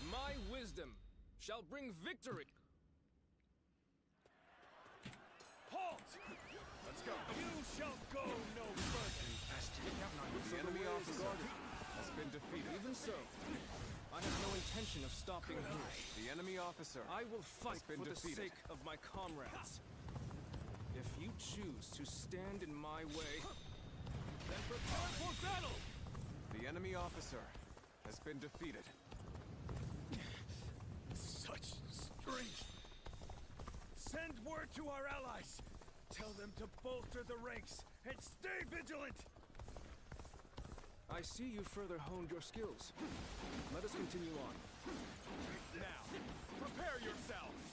My wisdom shall bring victory. been defeated. Even so, I have no intention of stopping here. The enemy officer I will fight been for the defeated. sake of my comrades. If you choose to stand in my way, then prepare for battle! The enemy officer has been defeated. Such strength! Send word to our allies! Tell them to bolster the ranks and stay vigilant! I see you further honed your skills. Let us continue on. Now, prepare yourselves!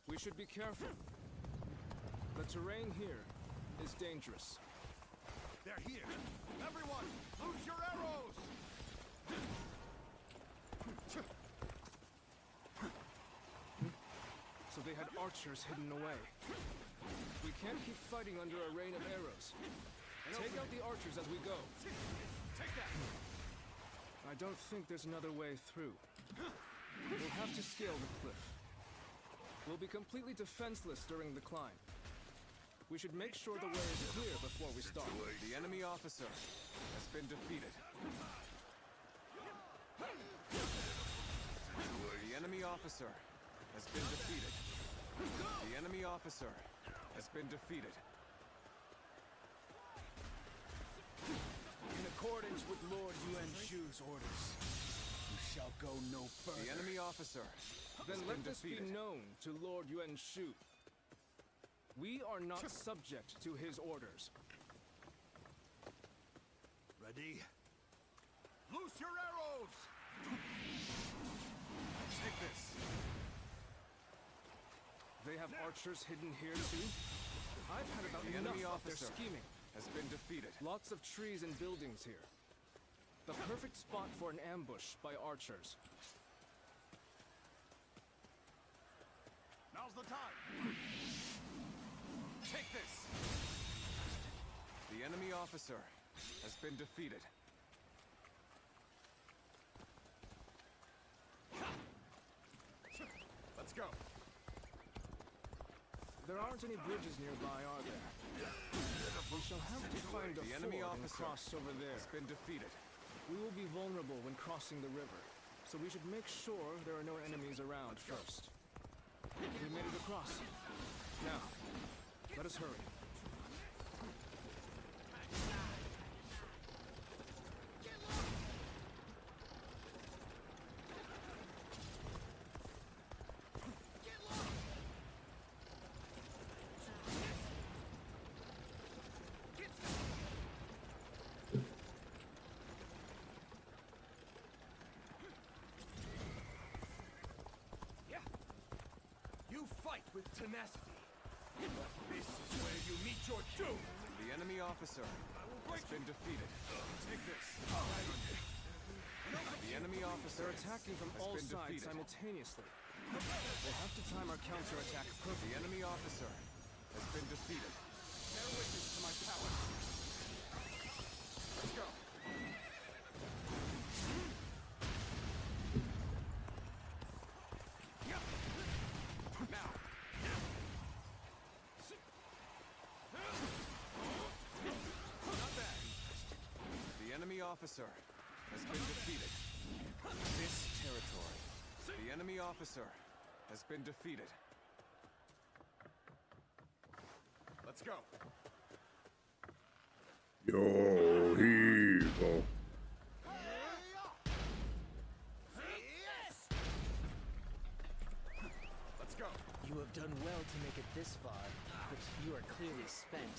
We should be careful. The terrain here is dangerous. They're here! Everyone, loose your arrows! So they had archers hidden away. We can't keep fighting under a rain of arrows. Take out the archers as we go. Take that! I don't think there's another way through. We'll have to scale the cliff. We'll be completely defenseless during the climb. We should make sure the way is clear before we start. The enemy officer has been defeated. The enemy officer has been defeated. The enemy officer has been defeated. In accordance with Lord Yuan Shu's orders, you shall go no further. The enemy officer Then has let been this defeated. be known to Lord Yuan Shu. We are not subject to his orders. Ready? Loose your arrows! Take this. They have archers hidden here too? I've had about The enough enemy of their officer scheming. has been defeated. Lots of trees and buildings here. The perfect spot for an ambush by archers. Now's the time! Take this! The enemy officer has been defeated. Let's go. There aren't any bridges nearby, are there? We shall have to find a The enemy ford and officer cross over there. has been defeated. We will be vulnerable when crossing the river, so we should make sure there are no enemies around first. We made it across. Now, let us hurry. You fight with tenacity. But this is where you meet your doom. The enemy officer has been defeated. Take this. The enemy officer They're attacking from has all been sides defeated. simultaneously. We'll have to time our counterattack The perfectly. enemy officer has been defeated. Bear witness to my power. Let's go. Now. Not bad. The enemy officer has been defeated. This territory. The enemy officer has been defeated. Let's go. Yo, Evo. Let's go. You have done well to make it this far, but you are clearly spent.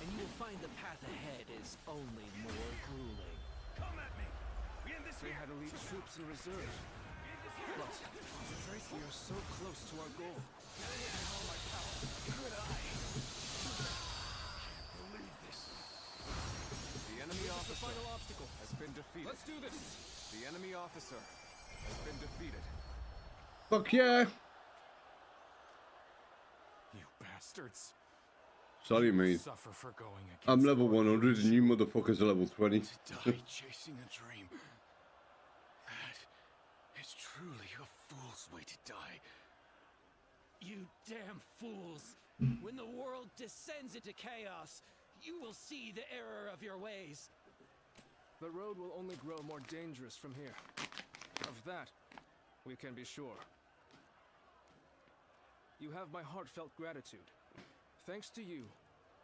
And you will find the path ahead is only more grueling. Come at me. We end this They here. had elite troops in reserve. But we are so close to our goal. The enemy The officer final obstacle. has been defeated. Let's do this. The enemy officer has been defeated. Fuck yeah. You bastards. Sorry, mate. Suffer for going against I'm level Lord 100 and you motherfuckers are level 20. Die chasing a dream. That is truly a fool's way to die. You damn fools! When the world descends into chaos, you will see the error of your ways. The road will only grow more dangerous from here. Of that, we can be sure. You have my heartfelt gratitude. Thanks to you,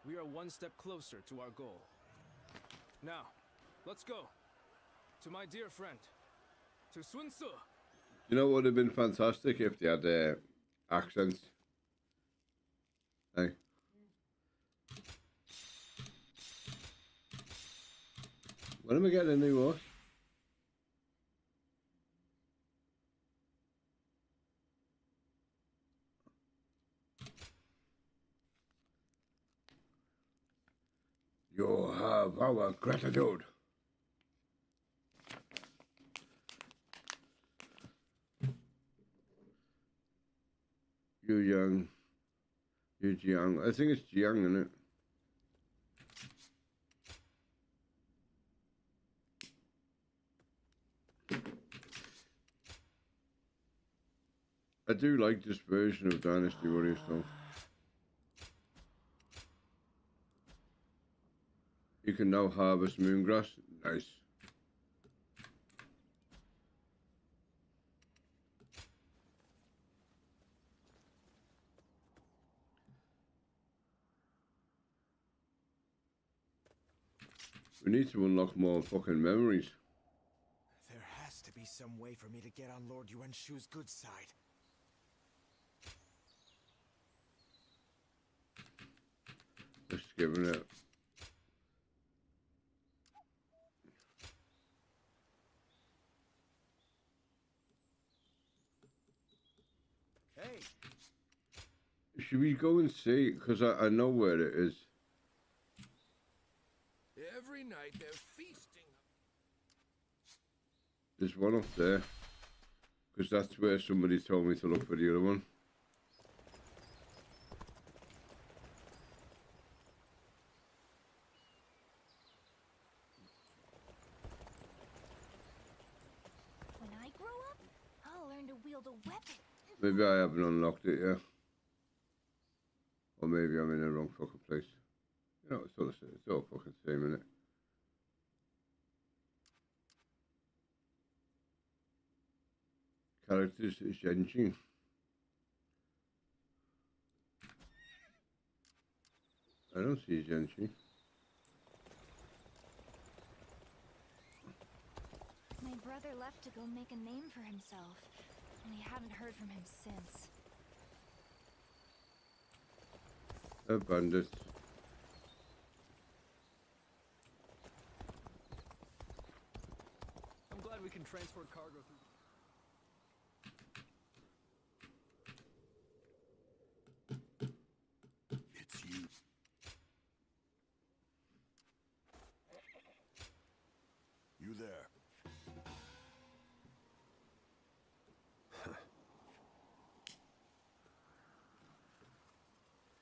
we are one step closer to our goal. Now, let's go. To my dear friend, to Sun Ce. You know what would have been fantastic if they had accents? Hey. When am I getting a new horse? You have our gratitude. Yu Jiang. I think it's Jiang, isn't it? I do like this version of Dynasty Warriors though. You can now harvest moongrass. Nice. We need to unlock more fucking memories. There has to be some way for me to get on Lord Yuan Shu's good side. Just giving it. Hey. Should we go and see? Because I know where it is. Every night they're feasting. There's one up there. Because that's where somebody told me to look for the other one. When I grow up, I'll learn to wield a weapon. Maybe I haven't unlocked it yet. Or maybe I'm in the wrong fucking place. You know, it's all fucking same, innit? Characters is Zhenjing. I don't see Zhenjing. My brother left to go make a name for himself, and I haven't heard from him since. A bandit. I'm glad we can transport cargo through. It's you. You there.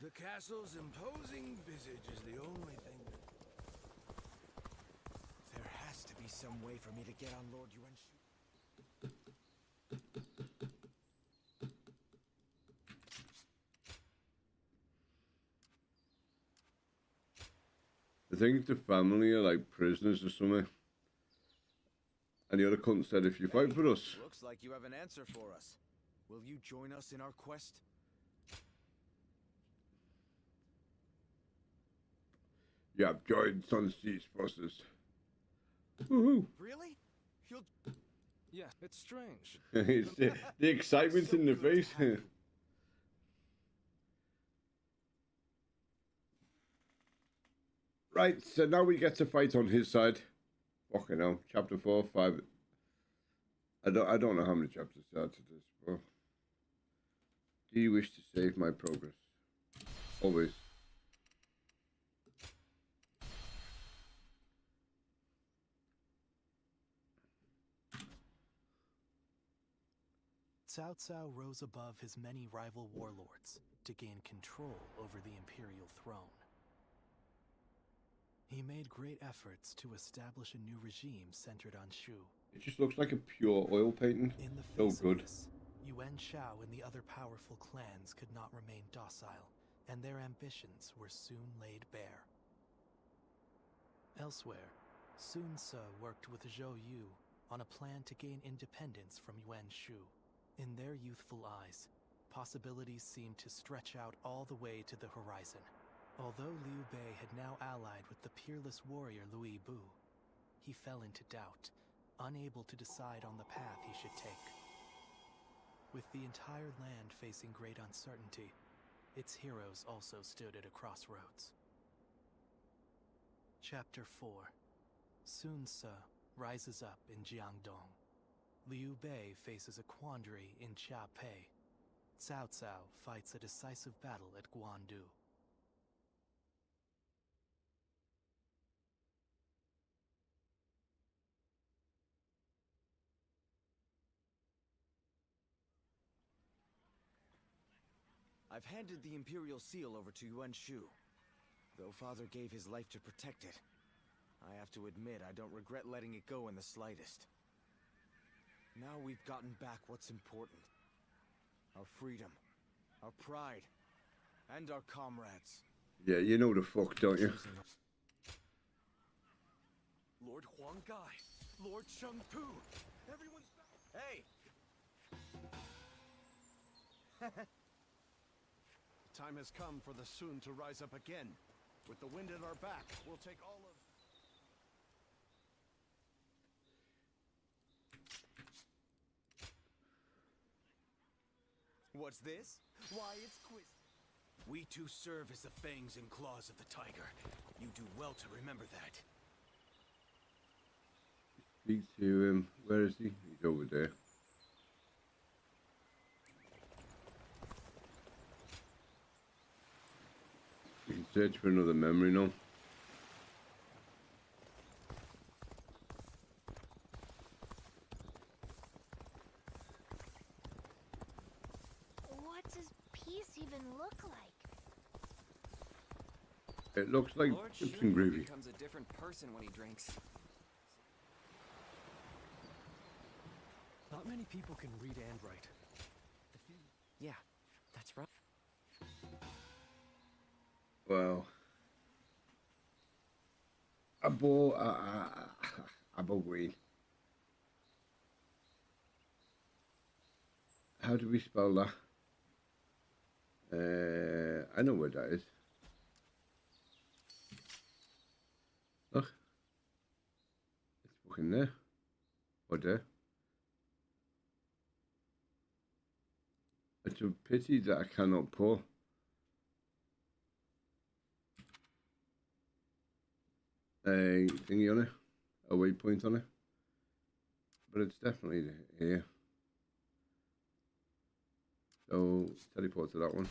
The castle's imposing visage is the only thing that... There has to be some way for me to get on Lord Yuan Shu. I think the family are like prisoners or something. And the other cunt said, if you fight for us. Looks like you have an answer for us. Will you join us in our quest? You have joined Sun Ce's forces. Woohoo! Really? You'll... Yeah, it's strange. It's the excitement in the face. Right, so now we get to fight on his side. Fucking hell, chapter 4, 5. I don't know how many chapters there are to this. But do you wish to save my progress? Always. Cao Cao rose above his many rival warlords to gain control over the imperial throne. He made great efforts to establish a new regime centered on Shu. It just looks like a pure oil painting. In the So face good. of this, Yuan Shao and the other powerful clans could not remain docile, and their ambitions were soon laid bare. Elsewhere, Sun Ce worked with Zhou Yu on a plan to gain independence from Yuan Shu. In their youthful eyes, possibilities seemed to stretch out all the way to the horizon. Although Liu Bei had now allied with the peerless warrior Louis Bu, he fell into doubt, unable to decide on the path he should take. With the entire land facing great uncertainty, its heroes also stood at a crossroads. Chapter 4. Sun Ce rises up in Jiangdong. Liu Bei faces a quandary in Qiapei. Cao Cao fights a decisive battle at Guandu. I've handed the Imperial Seal over to Yuan Shu. Though Father gave his life to protect it, I have to admit I don't regret letting it go in the slightest. Now we've gotten back what's important. Our freedom, our pride, and our comrades. Yeah, you know the fuck, don't you? Lord Huang Gai, Lord Sheng Tu, everyone's back. Hey! The time has come for the Sun to rise up again. With the wind at our back, we'll take all of... What's this? Why, it's quiz. We too serve as the fangs and claws of the tiger. You do well to remember that. Speak to him. Where is he? He's over there. We can search for another memory now. What does peace even look like? It looks like Lord chips Shu and gravy. becomes a different person when he drinks. Not many people can read and write. Yeah, that's right. Well, Abogween. How do we spell that? I know where that is. Look, it's fucking there. Or there. It's a pity that I cannot pull. A thingy on it, a waypoint on it, but it's definitely here. So teleport to that one.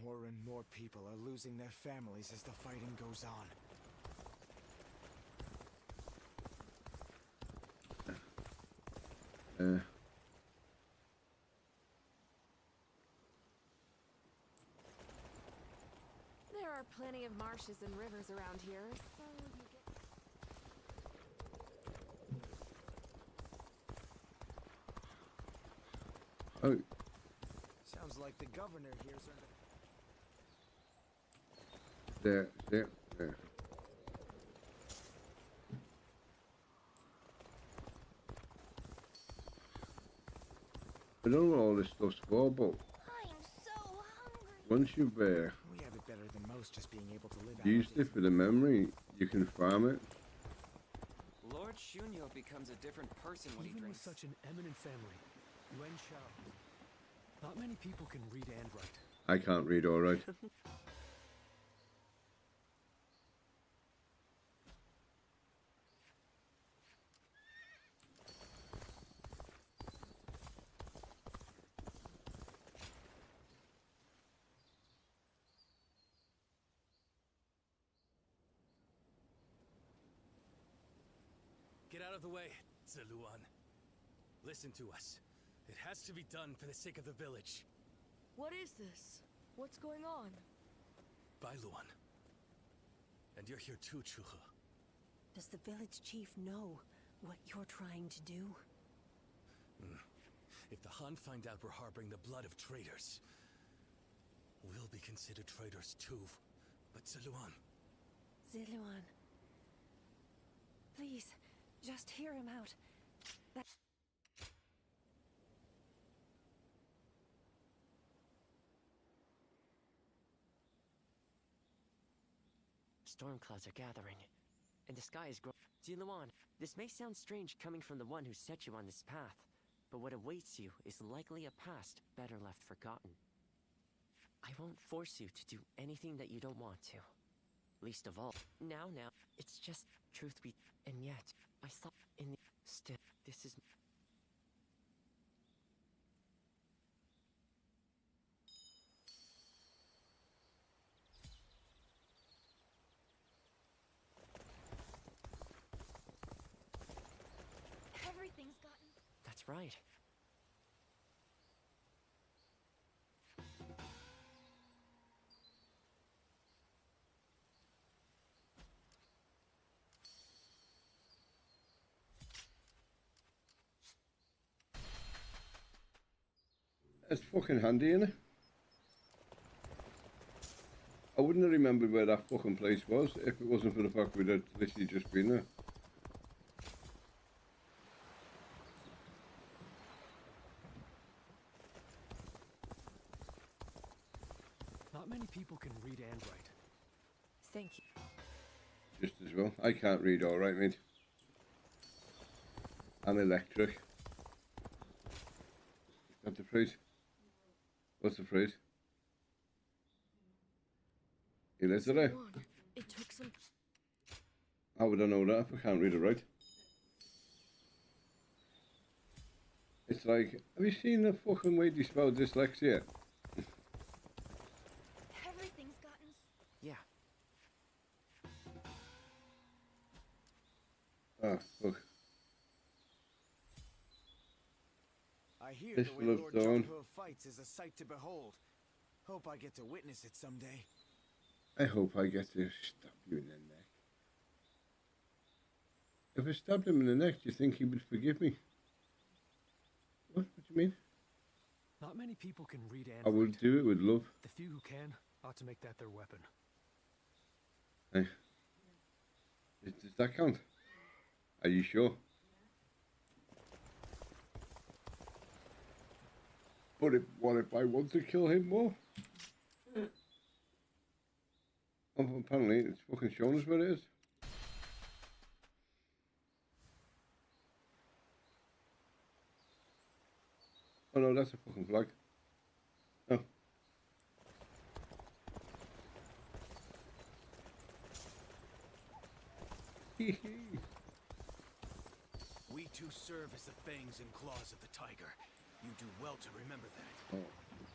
More and more people are losing their families as the fighting goes on. There are plenty of marshes and rivers around here, so you get... Oh. Sounds like the governor here's There. I don't know what all this stuff's for, but once you've we have it better than most, just being able to live used it for the memory, you can farm it. Lord Shunyo becomes a different person when he Even with drinks. such an eminent family, Yuan Shao, not many people can read and write. I can't read all right. Get out of the way, Ziluan. Listen to us. It has to be done for the sake of the village. What is this? What's going on? Bailuan. And you're here too, Chuhe. Does the village chief know what you're trying to do? If the Han find out we're harboring the blood of traitors, we'll be considered traitors too. But Ziluan, Ziluan. Please, just hear him out. That... Storm clouds are gathering, and the sky is growing. Ziluan, this may sound strange coming from the one who set you on this path, but what awaits you is likely a past better left forgotten. I won't force you to do anything that you don't want to. Least of all, now, it's just truth be... And yet, I thought in the... Still, this is... Everything's gotten... That's right. It's fucking handy, innit? I wouldn't have remembered where that fucking place was if it wasn't for the fact we'd literally just been there. Not many people can read and write. Thank you. Just as well. I can't read alright, mate. I'm electric. Is that the phrase? What's the phrase? Elizabeth? It took some... How would I know that if I can't read it right? It's like, have you seen the fucking way they spell dyslexia? Everything's gotten... Yeah. Ah, fuck. I hear This the way will have Lord done. Jongho fights is a sight to behold. Hope I get to witness it someday. I hope I get to stab you in the neck. If I stabbed him in the neck, do you think he would forgive me? What? What do you mean? Not many people can read and I will write. do it with love. The few who can ought to make that their weapon. Hey. Does that count? Are you sure? But what if I want to kill him more? Apparently, it's fucking shown us where it is. Oh no, that's a fucking flag. Oh. We too serve as the fangs and claws of the tiger. You do well to remember that. Oh,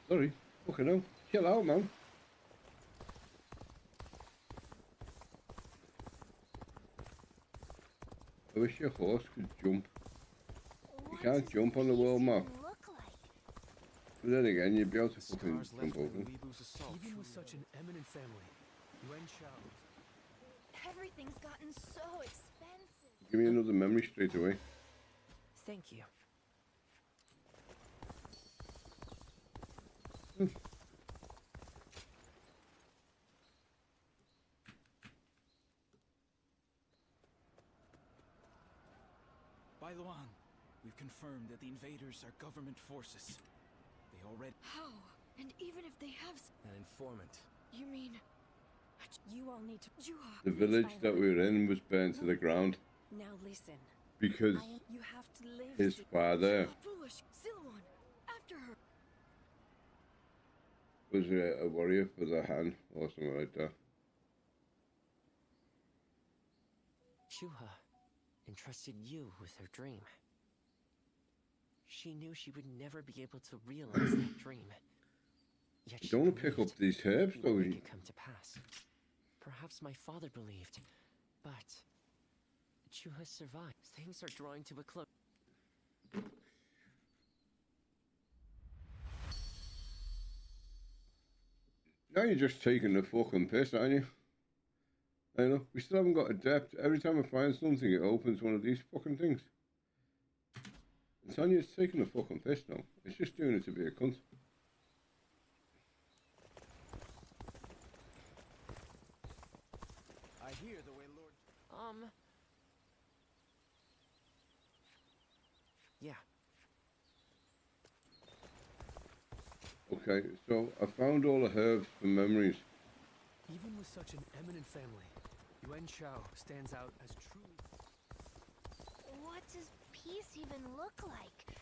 sorry. Fucking hell. Chill out, man. I wish your horse could jump. You can't jump on the world map. But then again, you'd be able to fucking jump over. Even with such an eminent family, Yuan Shao. Everything's gotten so expensive. Give me another memory straight away. Thank you. Bai Luang, we've confirmed that the invaders are government forces. They already... How? And even if they have... An informant. You mean... You all need to... The village that we were in was burnt to the ground Now listen. because You have to live... his father Foolish! Ziluan! After her! was a warrior for the Han or something like that. Shuha entrusted you with her dream. She knew she would never be able to realize that dream. Yet You don't want to pick up these herbs, though. it could come to pass. Perhaps my father believed, but Shuha survived. Things are drawing to a close. Now you're just taking the fucking piss, aren't you? I know. We still haven't got a depth. Every time I find something, it opens one of these fucking things. And Sonya's taking the fucking piss now. It's just doing it to be a cunt. I here the way Lord... Yeah. Okay, so I found all the herbs for memories. Even with such an eminent family, Yuan Shao stands out as truly... What does peace even look like?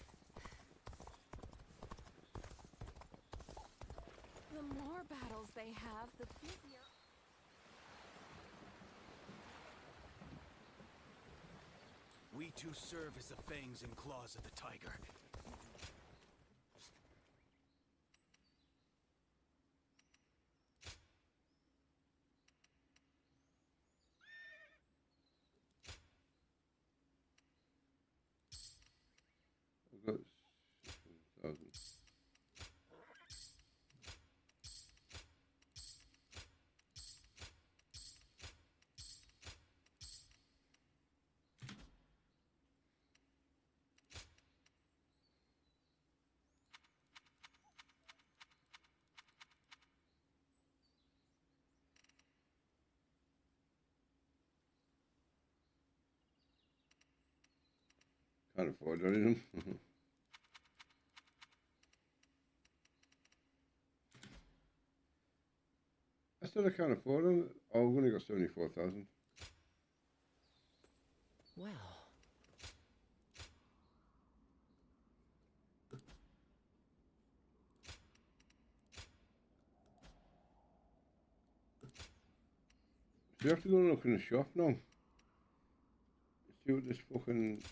The more battles they have, the busier... We too serve as the fangs and claws of the tiger. I've got 7,000. Can't afford any of them. I said I can't afford them. Oh, I've only got 74,000. Well. So you have to go and look in the shop now. See what this fucking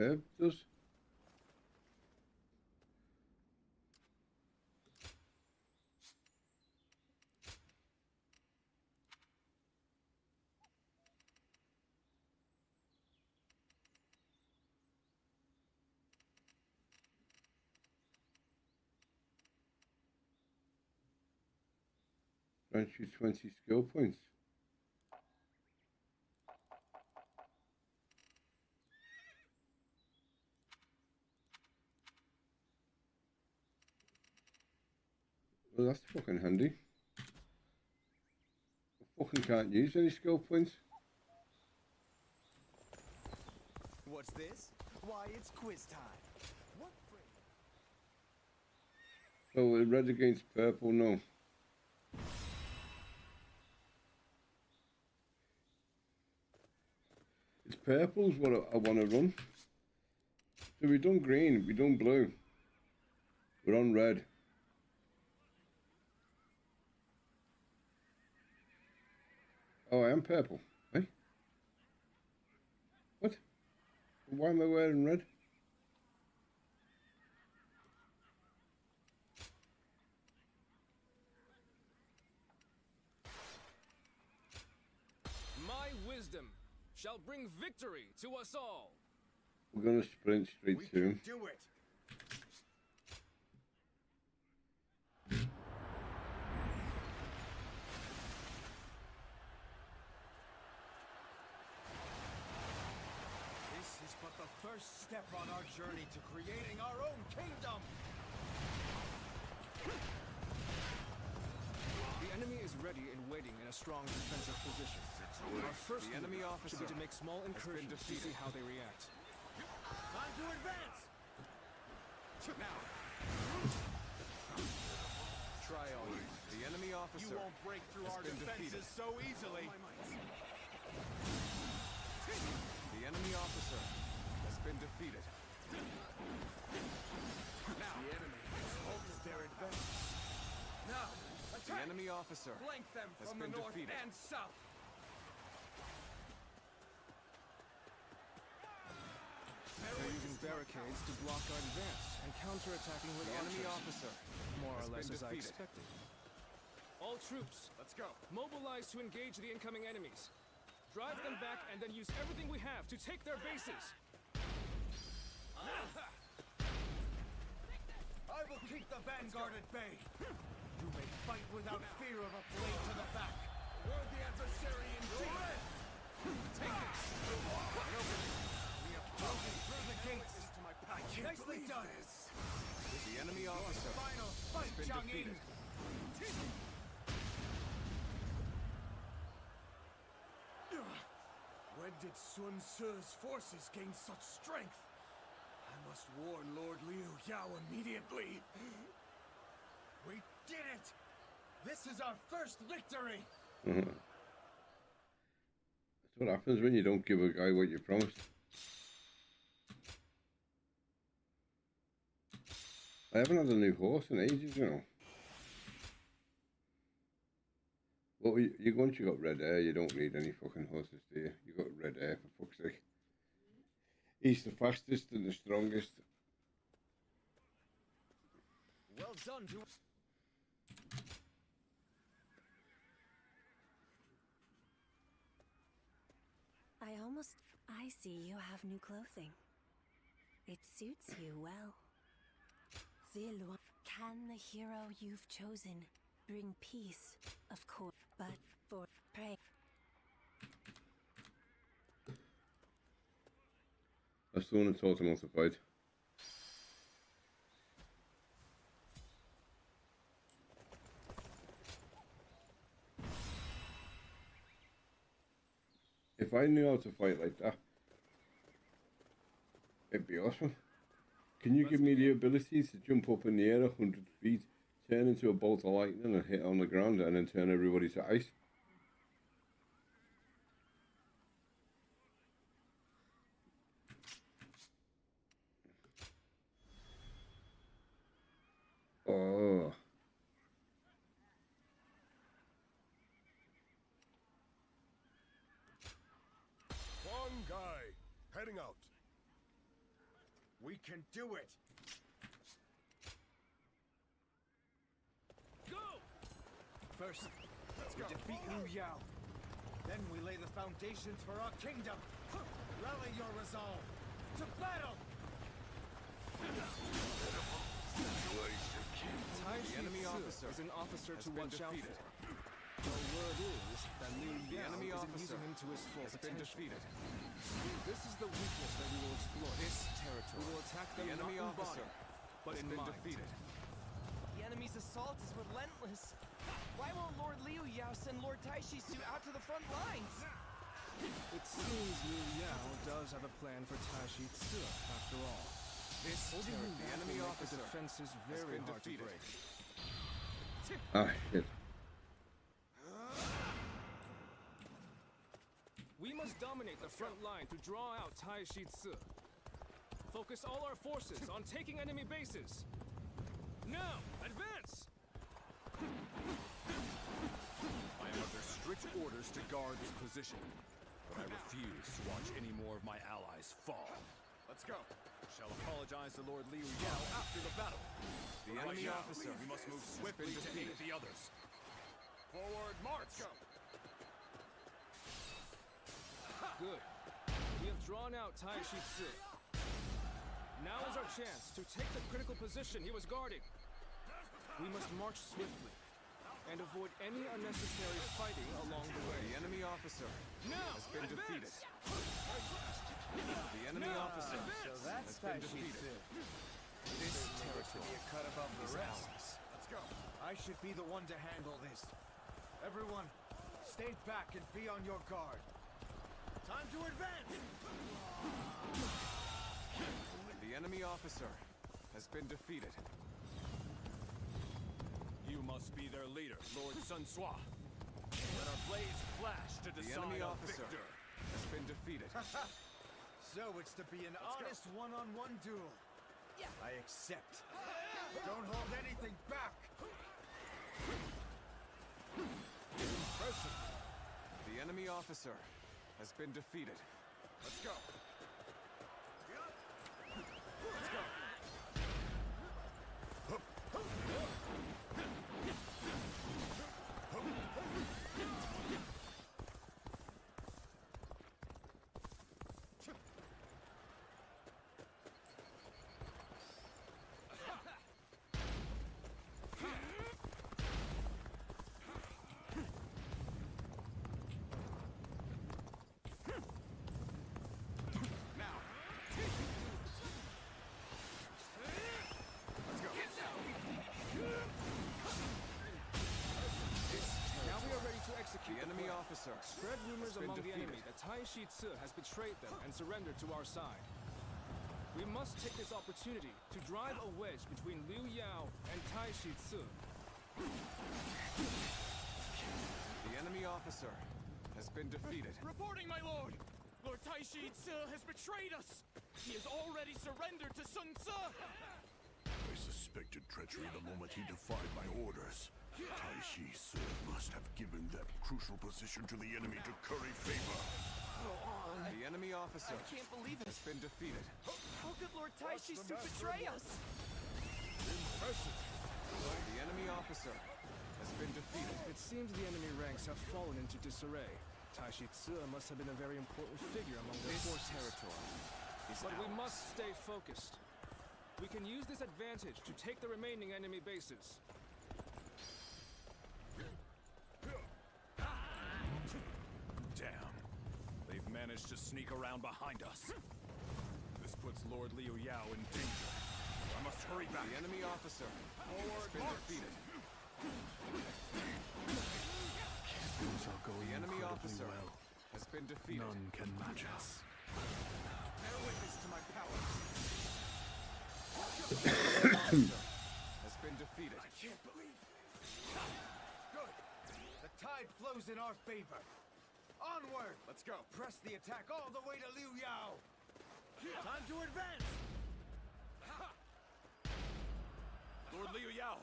herb does. Grants you 20 skill points. Well, that's fucking handy. I fucking can't use any skill points. What's this? Why, it's quiz time. What So red against purple, no. It's purple's what I want to run. So we've done green, we've done blue. We're on red. Oh, I am purple. Eh? What? Why am I wearing red? My wisdom shall bring victory to us all. We're gonna sprint straight to him. Do it! This is but the first step on our journey to creating our own kingdom! The enemy is ready and waiting in a strong defensive position. Our first enemy move officer should be to make small has been incursions to see how they react. Time to advance! Now! Try all you. The enemy officer You won't break through our defenses so easily. The enemy officer has been defeated. Now! The enemy halts their advance. Now, The enemy officer Flank them has from the been north defeated. and south. They're using barricades to block our advance and counterattacking with The enemy archers. officer More or has less been as I defeated. expected. All troops, let's go. Mobilize to engage the incoming enemies. Drive them back and then use everything we have to take their bases. I will keep the vanguard at bay. You may fight without fear of a blade to the back. Worthy adversary indeed. Take it! We have broken through the gates. To my pack. Nicely done. The enemy officer Final has fight, been Chang defeated. Ying. 'Tis did Sun Tzu's forces gain such strength? I must warn Lord Liu Yao immediately. We did it! This is our first victory! That's what happens when you don't give a guy what you promised. I haven't had a new horse in ages, you know. Well, once you got red hair, you don't need any fucking horses, do you? You got red hair, for fuck's sake. He's the fastest and the strongest. Well done, to I see you have new clothing. It suits you well. Zilwa, can the hero you've chosen bring peace, of course, but for pray. That's the one that taught him how to fight. If I knew how to fight like that, it'd be awesome. Can you give me the ability to jump up in the air 100 feet, turn into a bolt of lightning and hit on the ground, and then turn everybody to ice? Oh. One guy, heading out. We can do it! Go! First, we defeat Liu Yao. Then we lay the foundations for our kingdom. Rally your resolve. To battle! Tai The enemy Shi officer is an officer has to been watch out defeated. for. The word is that Liu The Yao enemy isn't officer using him to his full has been potential. defeated. This is the weakness that we will exploit. This territory. We will attack them The enemy not in officer body, but has in been mind. defeated. The enemy's assault is relentless. Why won't Lord Liu Yao send Lord Taishi Su out to the front lines? It seems Liu Yao does have a plan for Taishi Ci, after all. This Holding him the back enemy will make officer the defenses has very been hard to defeated. break. Ah, shit. We must dominate the front line to draw out Taishi Ci. Focus all our forces on taking enemy bases. Now, advance! I am under strict orders to guard this position, but I refuse to watch any more of my allies fall. Let's go. Shall apologize to Lord Liu Yao after the battle. The enemy officer, we must move swiftly to aid the others. Forward march! Let's go. Good. We have drawn out Taishi Ci. Now is our chance to take the critical position he was guarding. We must march swiftly and avoid any unnecessary fighting along the way. The enemy officer Now, has been defeated. The enemy officer has been defeated. This territory be a cut above the is rest. ours. Let's go. I should be the one to handle this. Everyone, stay back and be on your guard. Time to advance! The enemy officer has been defeated. You must be their leader, Lord Sun Sua. Let our blades flash to decide The enemy a officer victor has been defeated. So it's to be an honest one-on-one duel. I accept. Don't hold anything back. Impressive. The enemy officer has been defeated. Let's go. Let's go. officer Spread rumors has been among the defeated. enemy that Tai Shi Ci has betrayed them and surrendered to our side. We must take this opportunity to drive a wedge between Liu Yao and Tai Shi Ci. The enemy officer has been defeated. Reporting, my lord! Lord Tai Shi Ci has betrayed us! He has already surrendered to Sun Ce! I suspected treachery the moment he defied my orders. Tai Shi Ci must have given that crucial position to the enemy to curry favor. Go on. The enemy officer I can't believe it. has been defeated. How could Lord Tai Shi Ci betray us? Impressive. The enemy officer has been defeated. It seems the enemy ranks have fallen into disarray. Tai Shi Ci must have been a very important figure among their This forces. territory is But we ours. must stay focused. We can use this advantage to take the remaining enemy bases. Damn. They've managed to sneak around behind us. This puts Lord Liu Yao in danger. I must hurry back. The enemy officer has been defeated. Things are going The enemy incredibly officer well. has been defeated. None can match us. Bear witness to my power. Has been defeated. I can't believe. Good. The tide flows in our favor. Onward! Let's go. Press the attack all the way to Liu Yao. Time to advance! Lord Liu Yao,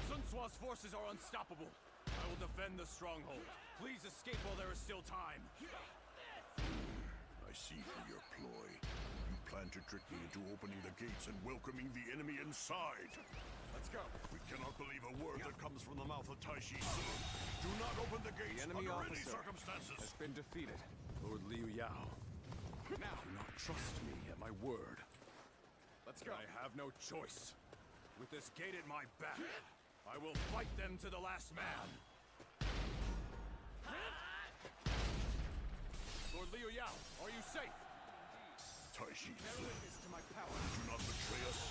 Sun Sua's forces are unstoppable. I will defend the stronghold. Please escape while there is still time. I see through your ploy. You plan to trick me into opening the gates and welcoming the enemy inside. Let's go. We cannot believe a word that comes from the mouth of Tai Shi Ci. Do not open the gates The enemy under any officer circumstances. has been defeated. Lord Liu Yao, Now, do not trust me at my word. let's go. I have no choice. With this gate at my back, I will fight them to the last man. Lord Liu Yao, are you safe? Tai Shi Bear Ci, witness to my power. do not betray us.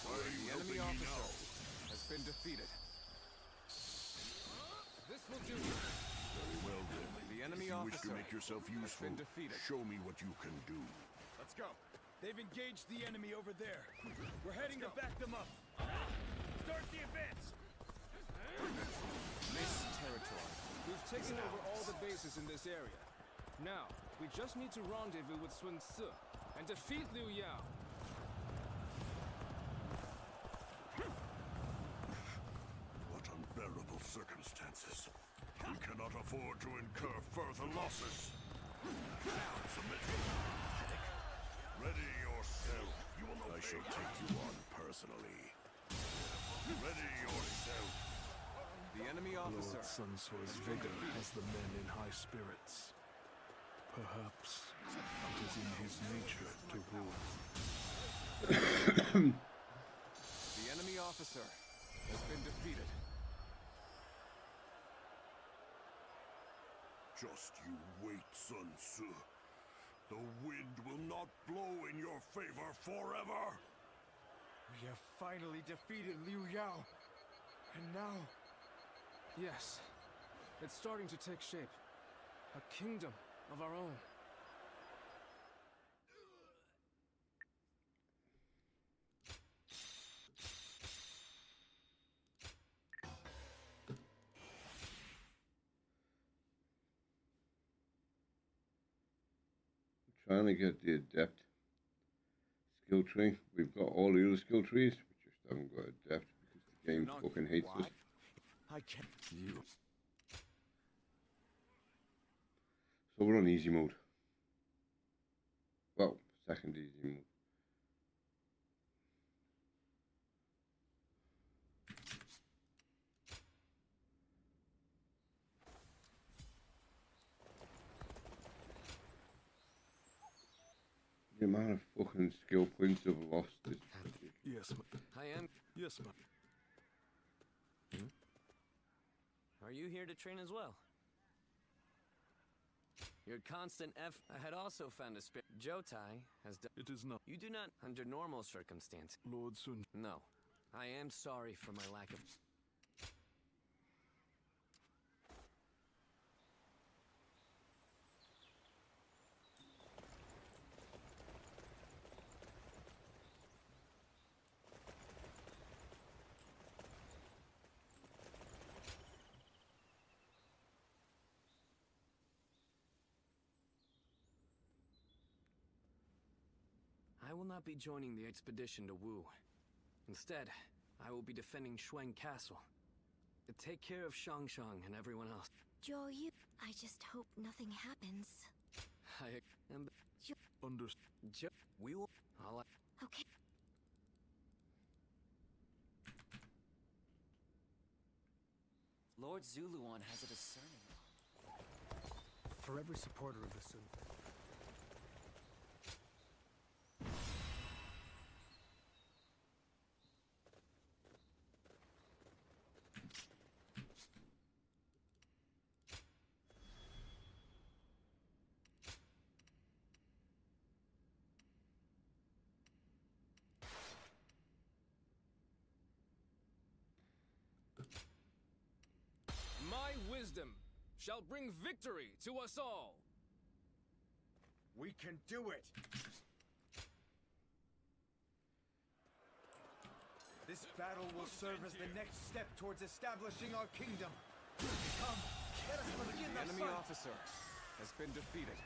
Why are you The enemy helping me officer now? has been defeated. This will do. Very well then. The enemy if you wish officer to make yourself has useful, been defeated. show me what you can do. Let's go. They've engaged the enemy over there. We're heading to back them up. Start the advance! This territory. We've taken over all the bases in this area. Now, we just need to rendezvous with Sun Ce and defeat Liu Yao. What unbearable circumstances. We cannot afford to incur further losses. Now, submit. Ready yourself. You will not I shall take you on personally. Ready yourself. The enemy officer Lord Sun Su's vigor has the men in high spirits. Perhaps it is in his nature to rule. The enemy officer has been defeated. Just you wait, Sun Ce. The wind will not blow in your favor forever. We have finally defeated Liu Yao. And now, Yes, it's starting to take shape. A kingdom of our own. Trying to get the adept skill tree. We've got all the other skill trees. We just haven't got adept because the game fucking hates us. I can't. You. So we're on easy mode. Well, second easy mode. The amount of fucking skill points I've lost is ridiculous. Yes, I am. yes, Are you here to train as well? Your constant I had also found a spirit. Jotai has done. It is not. You do not, under normal circumstances. Lord Sun. No. I am sorry for my lack of. will not be joining the expedition to Wu. Instead, I will be defending Shuang Castle. Take care of Shangshang and everyone else. Zhou Yu, I just hope nothing happens. I am... Understood. We will... Okay. Lord Zuluan has a discerning. For every supporter of the Sun family. My wisdom shall bring victory to us all. We can do it! This battle will serve as the next step towards establishing our kingdom. Come, let us begin The the enemy fight. officer has been defeated.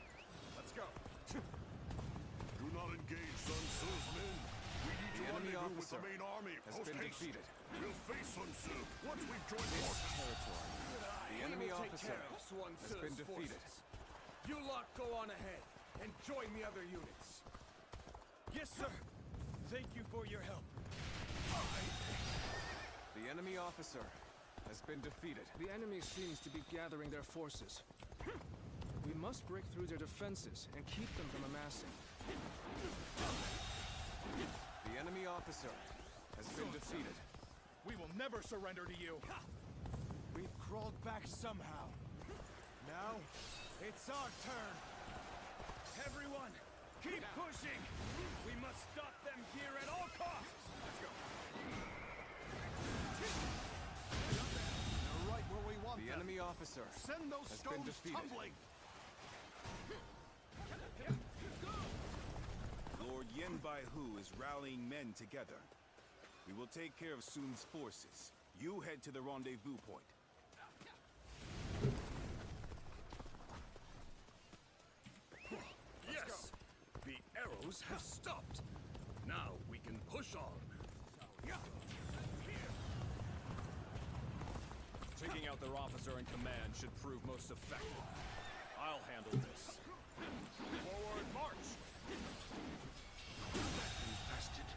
Let's go. Do not engage Sun Tzu's men. We need The to enemy rendezvous with officer the main army. has Post been haste. defeated. We'll face Sun Tzu once we've joined This forces. territory. The enemy We will take officer care of Swan has been Tzu's defeated. forces. You lot go on ahead and join the other units. Yes, sir. Thank you for your help. The enemy officer has been defeated. The enemy seems to be gathering their forces. We must break through their defenses and keep them from amassing. The enemy officer has been defeated. We will never surrender to you. We've crawled back somehow. Now, it's our turn. Everyone, keep pushing! We must stop them here at all costs! Let's go. They're right where we want The them. enemy officer Send those has been stones defeated. tumbling. Lord Yen Baihu is rallying men together. We will take care of Sun's forces. You head to the rendezvous point. Yes! The arrows have stopped. Now we can push on. Taking out their officer in command should prove most effective. I'll handle this. Forward march! Infested.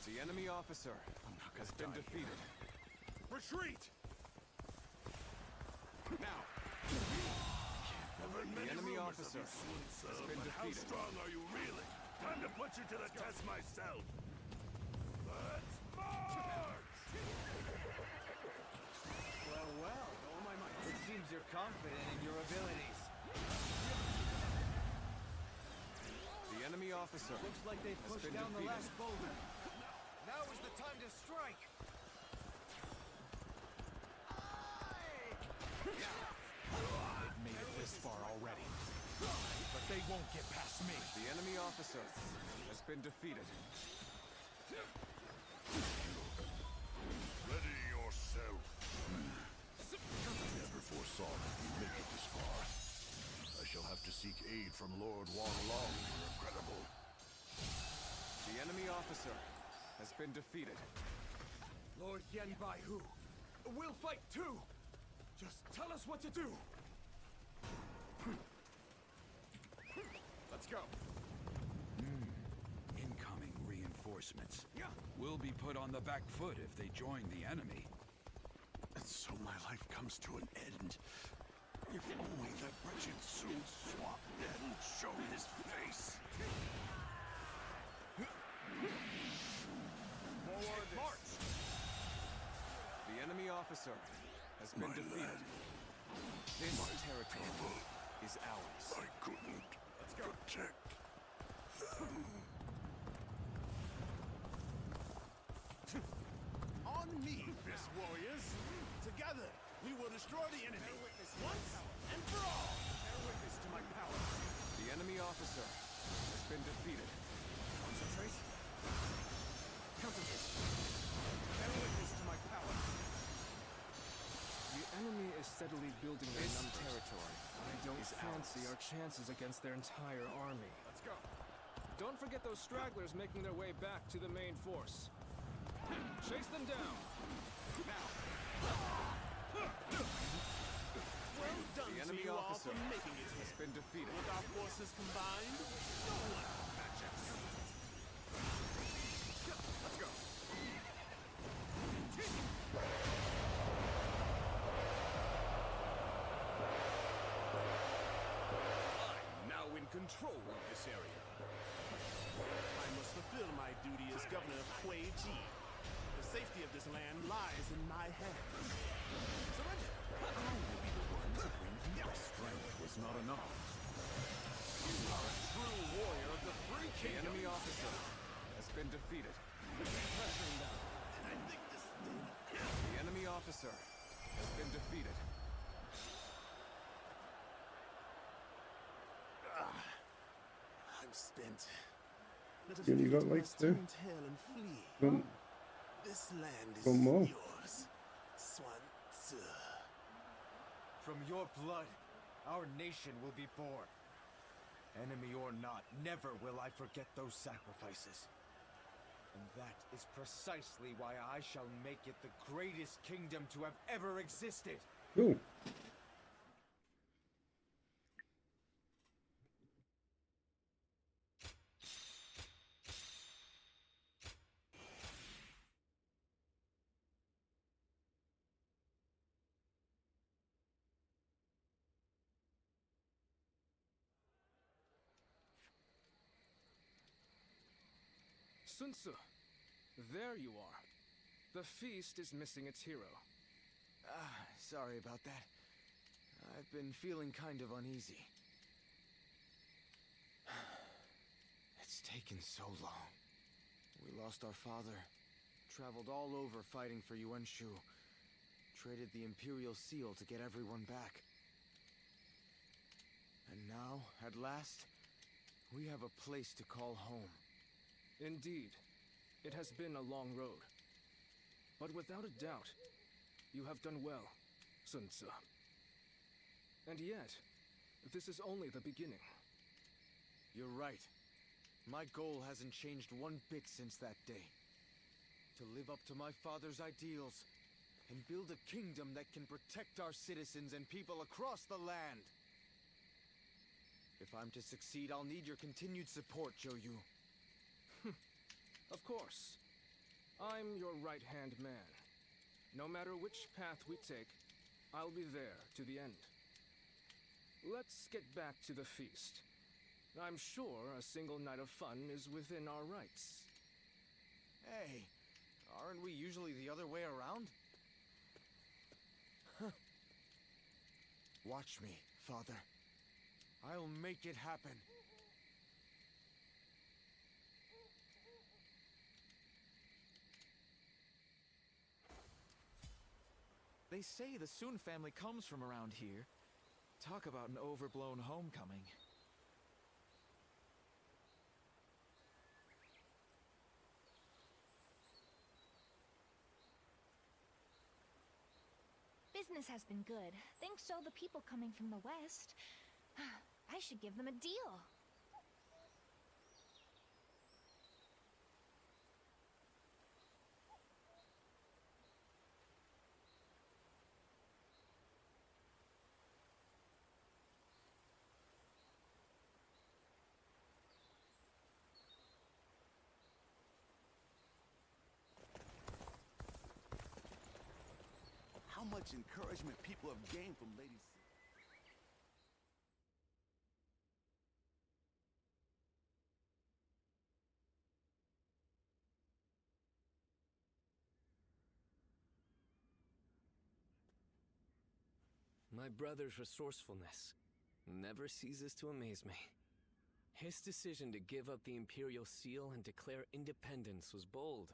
The enemy officer has been defeated. Retreat! Now! I've heard many The enemy rumors of officer you, Sun Tzu, has been but how defeated. strong are you really? Time to put you to the test myself. Let's march! Well, well. Oh my mind. It seems you're confident in your abilities. The enemy officer Looks like they've has pushed been down the defeated. last boulder. Now is the time to strike. They've made it this far already. But they won't get past me. The enemy officer has been defeated. Ready yourself. Never foresaw that you'd make it this far. I shall have to seek aid from Lord Wanlong, regrettable. The enemy officer has been defeated. Lord Yen Baihu, we'll fight too! Just tell us what to do! Let's go. Incoming reinforcements. We'll be put on the back foot if they join the enemy. And so my life comes to an end. If only that wretched Sun Swap hadn't shown his face. Forward march! The enemy officer has been My defeated. lad, This my territory people, is ours. I couldn't protect them. On me, fist warriors. Together, we will destroy the enemy. Once and for all. Bear witness to my power. The enemy officer has been defeated. Concentrate. Concentrate. Bear witness to my power. The enemy is steadily building their This numbers. territory I don't is fancy ours. our chances against their entire army. Let's go. Don't forget those stragglers making their way back to the main force. Chase them down. Now. Well done The enemy to you officer all for making it has been defeated. With our forces combined, no one can match us. Let's go. I'm now in control of this area. I must fulfill my duty as governor of Kuei Ji. The safety of this land lies in my hands. Surrender! I will be the one to bring you. Your strength was not enough. You are a true warrior of the Three The Kingdoms. enemy officer has been defeated. Pressing down. The enemy officer has been defeated. I'm spent. Let us You only got flee to like Western two. Tail and flee. One, This land is one more. yours, Swan Tzu. From your blood, our nation will be born. Enemy or not, never will I forget those sacrifices. And that is precisely why I shall make it the greatest kingdom to have ever existed. cool. Sun Tzu, there you are. The feast is missing its hero. Sorry about that. I've been feeling kind of uneasy. It's taken so long. We lost our father, traveled all over fighting for Yuan Shu, traded the Imperial Seal to get everyone back. And now, at last, we have a place to call home. Indeed, it has been a long road. But without a doubt, you have done well, Sun Tzu. And yet, this is only the beginning. You're right. My goal hasn't changed one bit since that day. To live up to my father's ideals and build a kingdom that can protect our citizens and people across the land. If I'm to succeed, I'll need your continued support, Zhou Yu. Of course. I'm your right-hand man. No matter which path we take, I'll be there to the end. Let's get back to the feast. I'm sure a single night of fun is within our rights. Hey, aren't we usually the other way around? Watch me, Father. I'll make it happen. They say the Sun family comes from around here. Talk about an overblown homecoming. Business has been good. Think so, the people coming from the west. I should give them a deal. How much encouragement people have gained from Lady C. My brother's resourcefulness never ceases to amaze me. His decision to give up the Imperial Seal and declare independence was bold.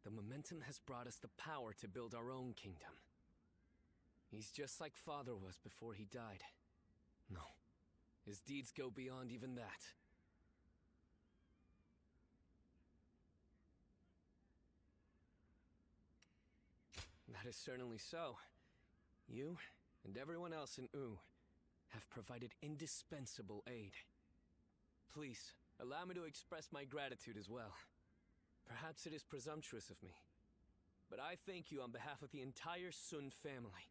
The momentum has brought us the power to build our own kingdom. He's just like Father was before he died. No, his deeds go beyond even that. That is certainly so. You and everyone else in Wu have provided indispensable aid. Please, Allow me to express my gratitude as well. Perhaps it is presumptuous of me, but I thank you on behalf of the entire Sun family.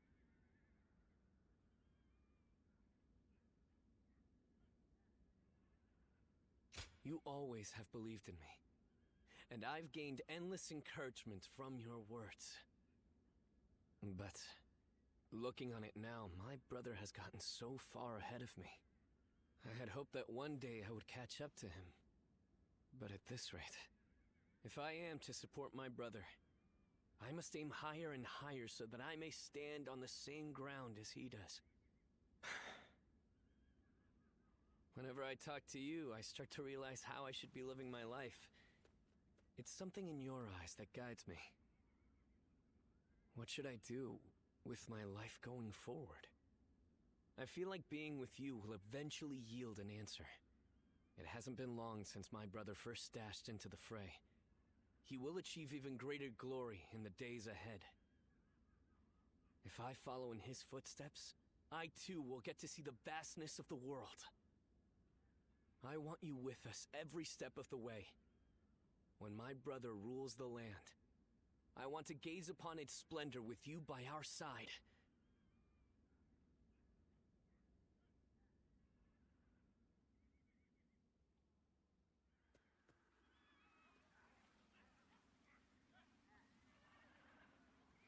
You always have believed in me, and I've gained endless encouragement from your words. But, looking on it now, my brother has gotten so far ahead of me. I had hoped that one day I would catch up to him. But at this rate, if I am to support my brother, I must aim higher and higher so that I may stand on the same ground as he does. Whenever I talk to you, I start to realize how I should be living my life. It's something in your eyes that guides me. What should I do with my life going forward? I feel like being with you will eventually yield an answer. It hasn't been long since my brother first dashed into the fray. He will achieve even greater glory in the days ahead. If I follow in his footsteps, I too will get to see the vastness of the world. I want you with us every step of the way. When my brother rules the land, I want to gaze upon its splendor with you by our side.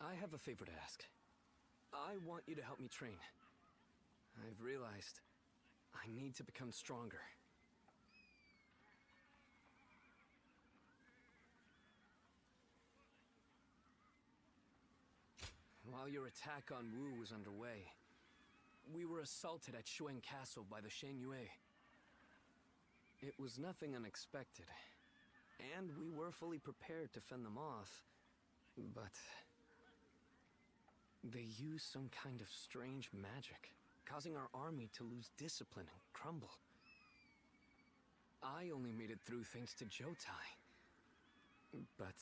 I have a favor to ask. I want you to help me train. I've realized I need to become stronger. While your attack on Wu was underway, we were assaulted at Xuan Castle by the Shang Yue. It was nothing unexpected, and we were fully prepared to fend them off, but they used some kind of strange magic, causing our army to lose discipline and crumble. I only made it through thanks to Jotai, but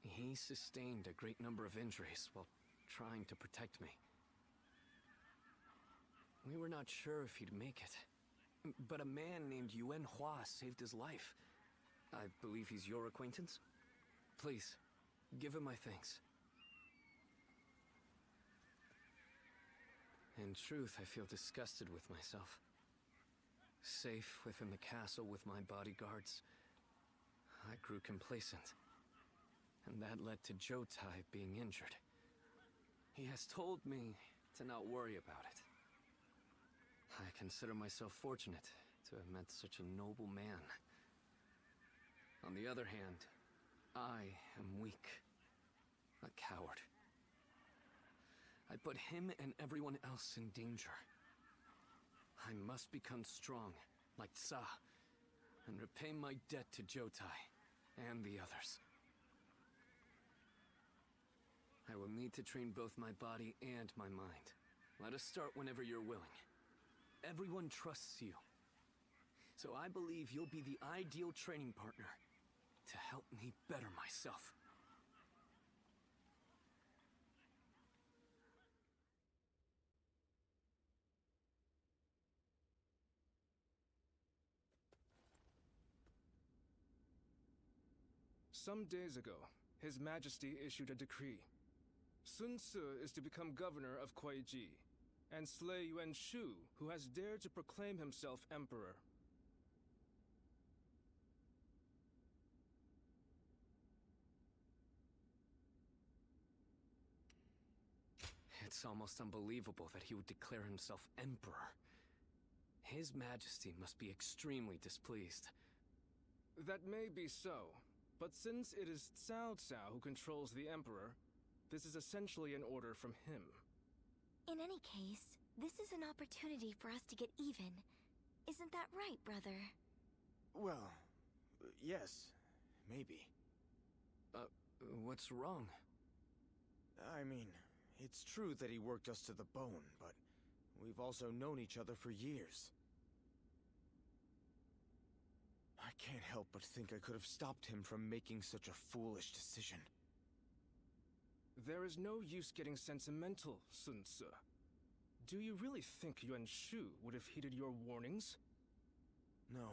he sustained a great number of injuries while trying to protect me. We were not sure if he'd make it, but a man named Yuan Hua saved his life. I believe he's your acquaintance? Please, give him my thanks. In truth, I feel disgusted with myself. Safe within the castle with my bodyguards, I grew complacent. And that led to Jotai being injured. He has told me to not worry about it. I consider myself fortunate to have met such a noble man. On the other hand, I am weak. A coward. I put him and everyone else in danger. I must become strong, like Tsa, and repay my debt to Jotai and the others. I will need to train both my body and my mind. Let us start whenever you're willing. Everyone trusts you. So I believe you'll be the ideal training partner to help me better myself. Some days ago, His Majesty issued a decree. Sun Ce is to become governor of Kuai-ji, and slay Yuan Shu, who has dared to proclaim himself emperor. It's almost unbelievable that he would declare himself emperor. His Majesty must be extremely displeased. That may be so, but since it is Cao Cao who controls the emperor, this is essentially an order from him. In any case, this is an opportunity for us to get even. Isn't that right, brother? Well, yes, maybe. What's wrong? I mean, it's true that he worked us to the bone, but we've also known each other for years. I can't help but think I could have stopped him from making such a foolish decision. There is no use getting sentimental, Sun Ce. Do you really think Yuan Shu would have heeded your warnings? No,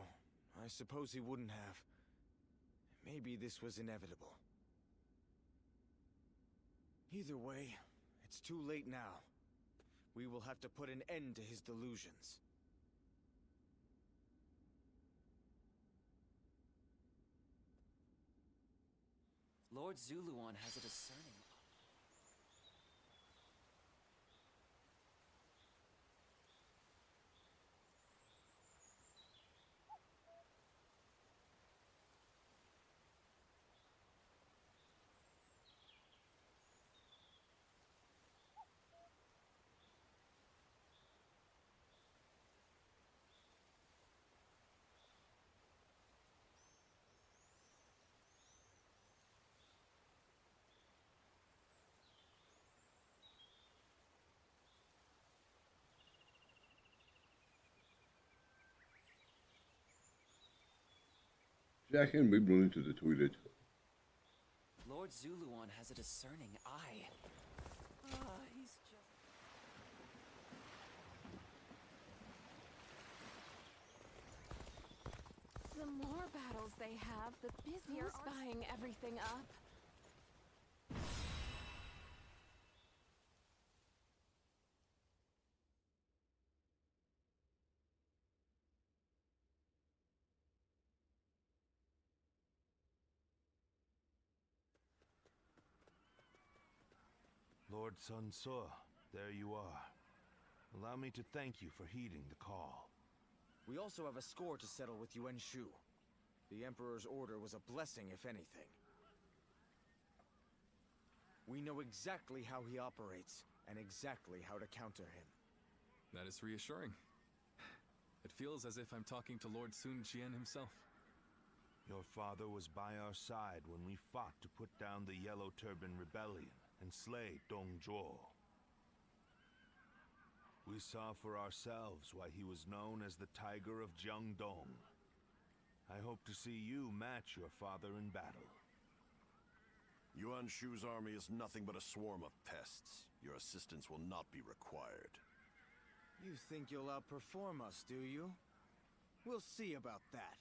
I suppose he wouldn't have. Maybe this was inevitable. Either way, it's too late now. We will have to put an end to his delusions. Lord Zuluan has a discerning eye. Second, we run into the toilet. Lord Zuluan has a discerning eye. He's just... The more battles they have, the busier Who's buying everything up. Lord Sun Ce, there you are. Allow me to thank you for heeding the call. We also have a score to settle with Yuan Shu. The Emperor's order was a blessing, if anything. We know exactly how he operates, and exactly how to counter him. That is reassuring. It feels as if I'm talking to Lord Sun Jian himself. Your father was by our side when we fought to put down the Yellow Turban Rebellion and slay Dong Zhuo. We saw for ourselves why he was known as the Tiger of Jiangdong. I hope to see you match your father in battle. Yuan Shu's army is nothing but a swarm of pests. Your assistance will not be required. You think you'll outperform us, do you? We'll see about that.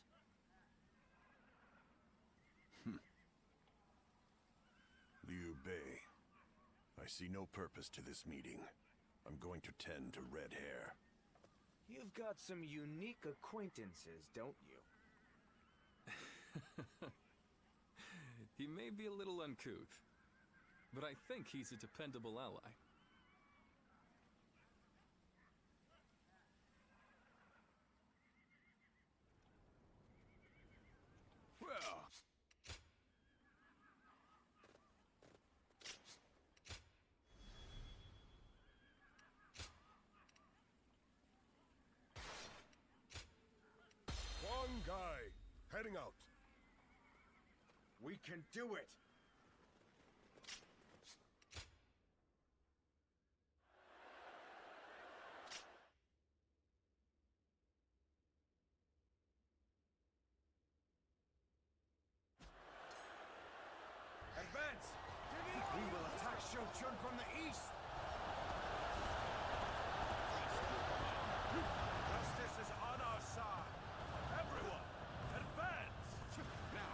Liu Bei, I see no purpose to this meeting. I'm going to tend to red hair. You've got some unique acquaintances, don't you? He may be a little uncouth, but I think he's a dependable ally. Well, One guy, heading out. We can do it! Advance! We will attack Shochun from the east! Justice is on our side! Everyone, advance! Now!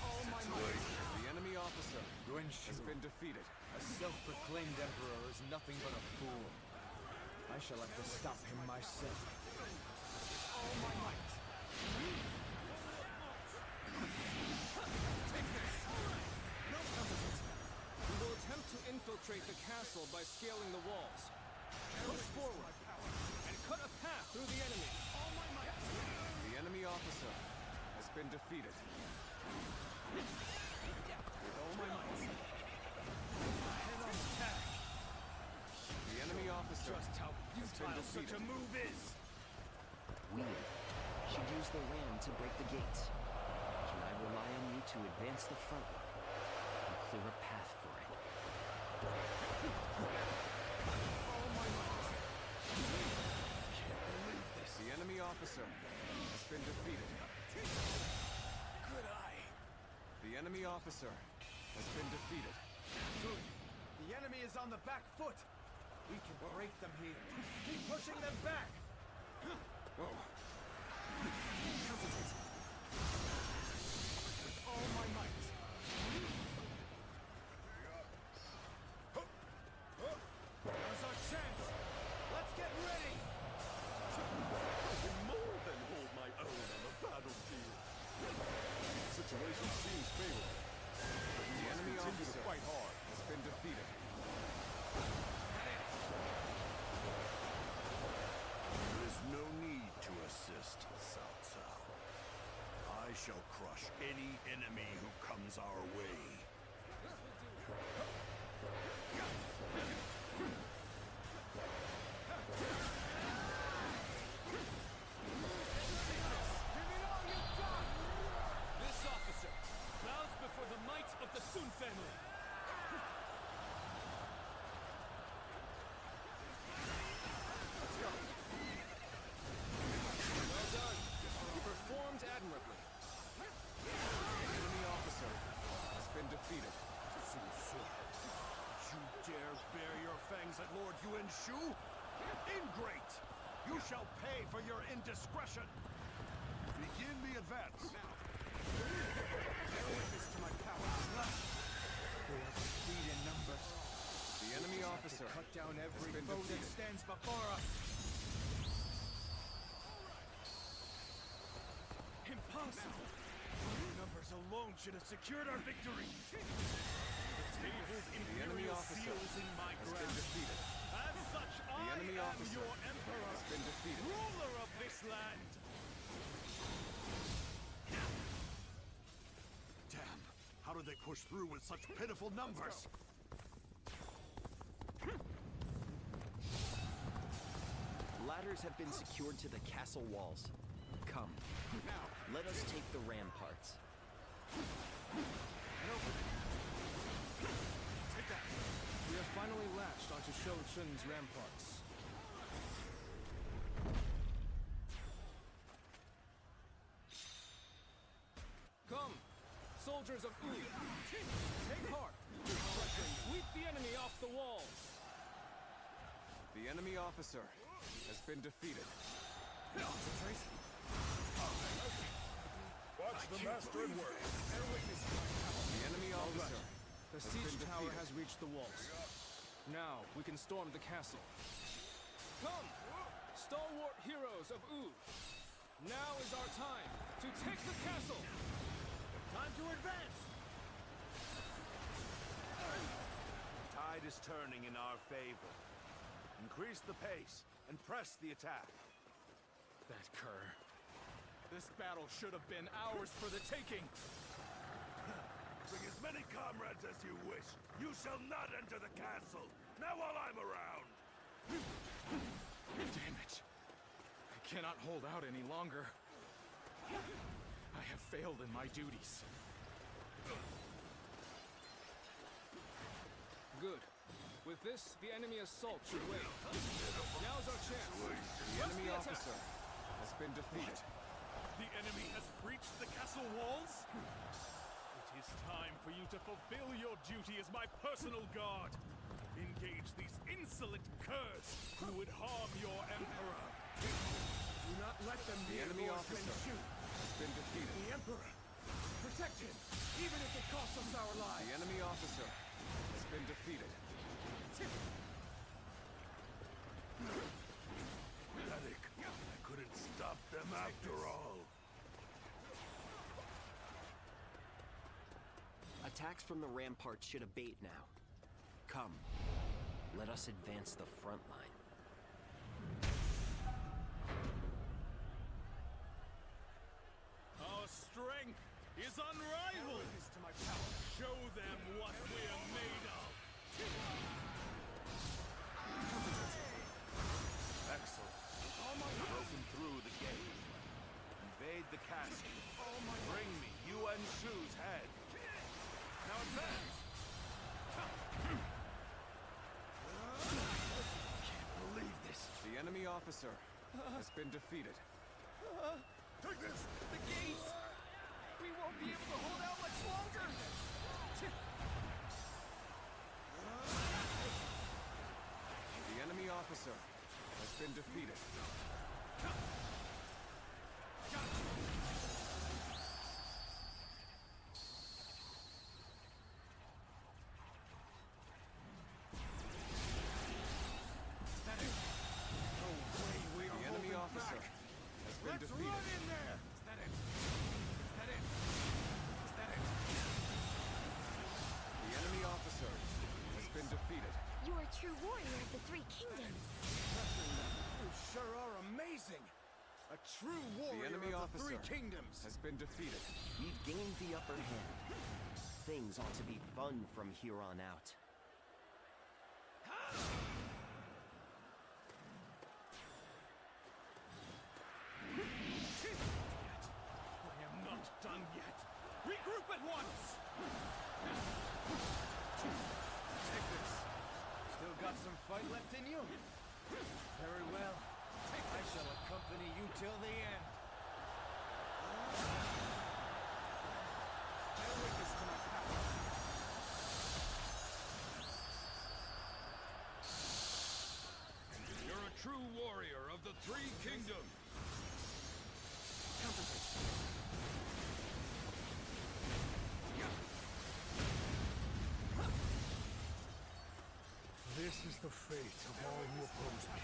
Oh my God! The enemy officer, Yuan Shu, has been defeated. A self-proclaimed emperor is nothing but a fool. I shall have to stop him myself. All my might! Take this! No hesitation. We will attempt to infiltrate the castle by scaling the walls. Push forward and cut a path through the enemy. All my might! The enemy officer has been defeated. With all my might. Head on attack! The enemy officer Just how has been futile such defeated. a move is! We should use the ram to break the gates. Can I rely on you to advance the front and clear a path for it? All my might! Can't believe this. The enemy officer has been defeated. Good eye! The enemy officer has been defeated. Good. The enemy is on the back foot! We can break them here. Keep pushing them back! With all my might. Now's our chance. Let's get ready. I can more than hold my own on the battlefield. The situation seems favorable. The enemy Continue to officer fight hard. has been defeated. There is no need to assist, Cao Cao. I shall crush any enemy who comes our way. This officer bows before the might of the Sun family. Let's go. Well done. You performed admirably. The enemy officer has been defeated. Sun Ce, you dare bare your fangs at Lord Yuan Shu? Ingrate! You shall pay for your indiscretion! Begin the advance! Bear witness to my power. We have speed in numbers. The enemy officer Cut down has every been foe that defeated. stands before us. Impossible! Numbers alone should have secured our victory. The table's enemy imperial officer seal is in my has been grasp. defeated. As such, The enemy I am officer your emperor, has been defeated. ruler of this land. Damn! How did they push through with such pitiful numbers? Ladders have been secured to the castle walls. Come, let us take the ramparts. We are finally latched onto Shou Chun's ramparts. Come, soldiers of Wu, take heart. Sweep the enemy off the walls. The enemy officer has been defeated. Watch the master at work. The enemy officer The has siege been tower defeated. has reached the walls. Now we can storm the castle. Come, stalwart heroes of Wu. Now is our time to take the castle. Time to advance. Tide is turning in our favor. Increase the pace and press the attack. That cur. This battle should have been ours for the taking. Bring as many comrades as you wish. You shall not enter the castle. Not while I'm around. Damn it. I cannot hold out any longer. I have failed in my duties. Good. With this, the enemy assault should wait. Now's our chance. The enemy officer has been defeated. The enemy has breached the castle walls? It is time for you to fulfill your duty as my personal guard. Engage these insolent curs who would harm your emperor. Do not let them The near enemy Lord officer Wen Shu. has been defeated. The emperor. Protect him, even if it costs us our lives. The enemy officer has been defeated. Pathetic. I couldn't stop them after all. Attacks from the ramparts should abate now. Come, let us advance the front line. Our strength is unrivaled. Show them what we're made of. Excellent. Broken through the gate. Invade the castle. Bring me Yuan Shu's head. Now advance. Can't believe this. The enemy officer has been defeated. Take this! The gates! We won't be able to hold out much longer! The enemy officer has been defeated. The enemy officer has been defeated. Run in there! Is that it? Is that it? Is that it? The enemy officer has been defeated. You are a true warrior of the Three Kingdoms. You sure are amazing! A true warrior The enemy of the officer Three Kingdoms! has been defeated. We've gained the upper hand. Things ought to be fun from here on out. I am not done yet. Regroup at once! Take this. Still got some fight left in you? Very well. I shall accompany you till the end. Bear witness to my power. You're a true warrior of the Three Kingdoms. This is the fate of all who oppose me.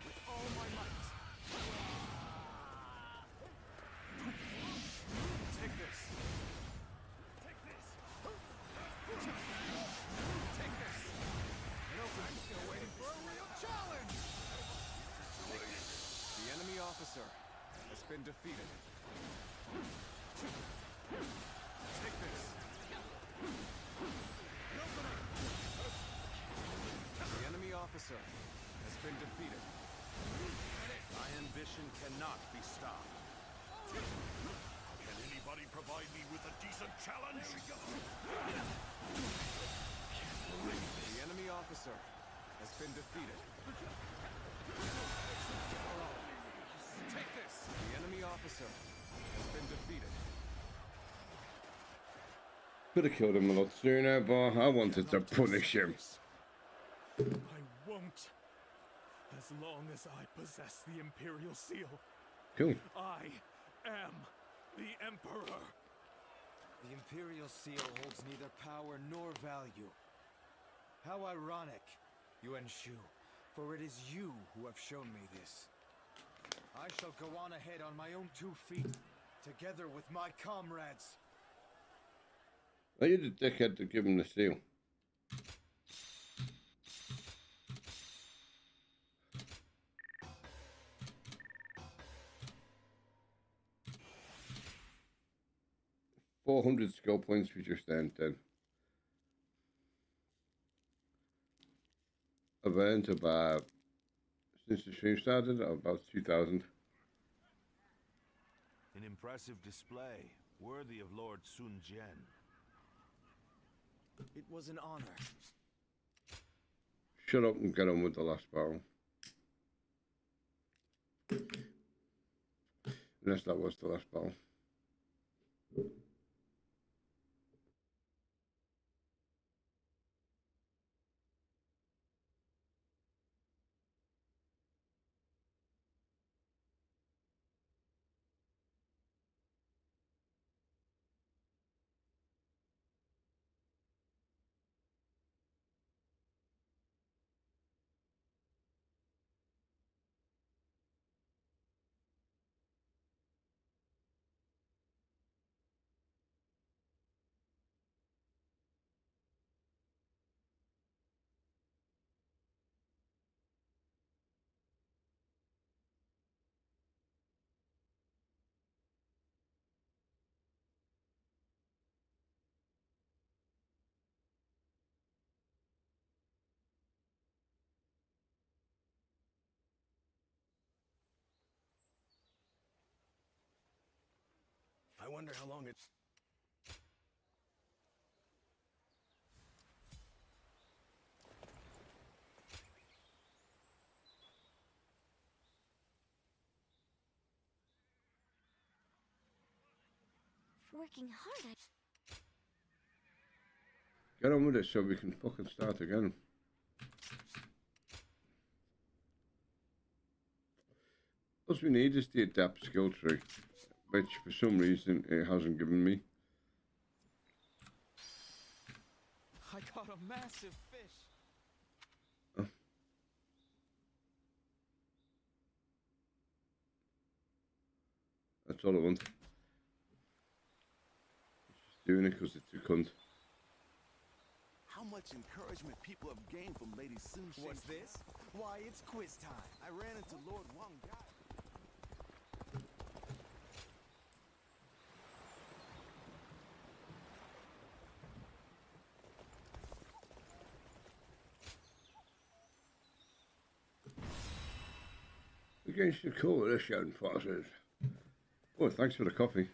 With all my might. Take this. Take this! Take this. I'm still waiting for a real challenge! The enemy officer has been defeated. Take this. The enemy officer has been defeated. My ambition cannot be stopped. Can anybody provide me with a decent challenge? The enemy officer has been defeated. Take this. The enemy officer has been defeated. Could have killed him a lot sooner, but I wanted to punish him. I won't. As long as I possess the Imperial Seal. Cool. I am the Emperor. The Imperial Seal holds neither power nor value. How ironic, Yuan Shu, for it is you who have shown me this. I shall go on ahead on my own 2 feet, together with my comrades. Are you the dickhead to give him the seal? $400 skill points we just earned then. I've earned about, since the stream started, about 2,000. An impressive display, worthy of Lord Sun Jian. It was an honor. Shut up and get on with the last battle. Unless that was the last battle. I wonder how long it's... Working hard, Get on with it so we can fucking start again. we need is the adapt skill tree, which for some reason it hasn't given me. I caught a massive fish. Oh. That's all I want. Just doing it because it's a cunt. How much encouragement people have gained from Lady Sun Shang. What's this? Why, it's quiz time. I ran into Lord Wang Gai. Against the coalition forces. Oh, thanks for the coffee.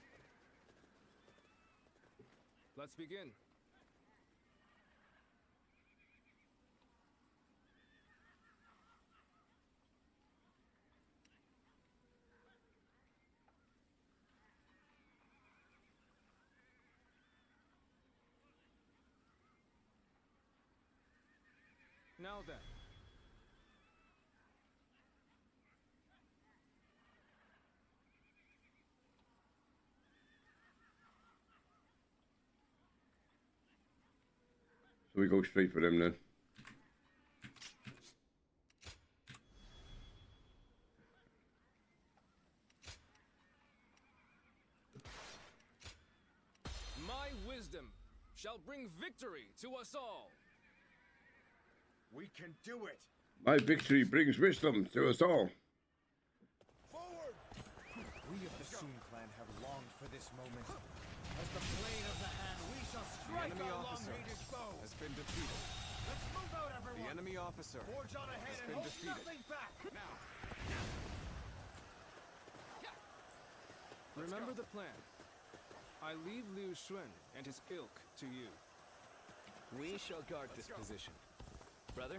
Let's begin. Now then. So we go straight for them then. My wisdom shall bring victory to us all. We can do it. My victory brings wisdom to us all. We of the Sun clan have longed for this moment. As the blade of the hand, we shall strike enemy our officer long-hated foe. has been defeated. Let's move out, everyone. The enemy officer Forge on ahead has and been hold defeated. nothing back. Now, Remember the plan. I leave Liu Shun and his ilk to you. We shall guard this position. Brother,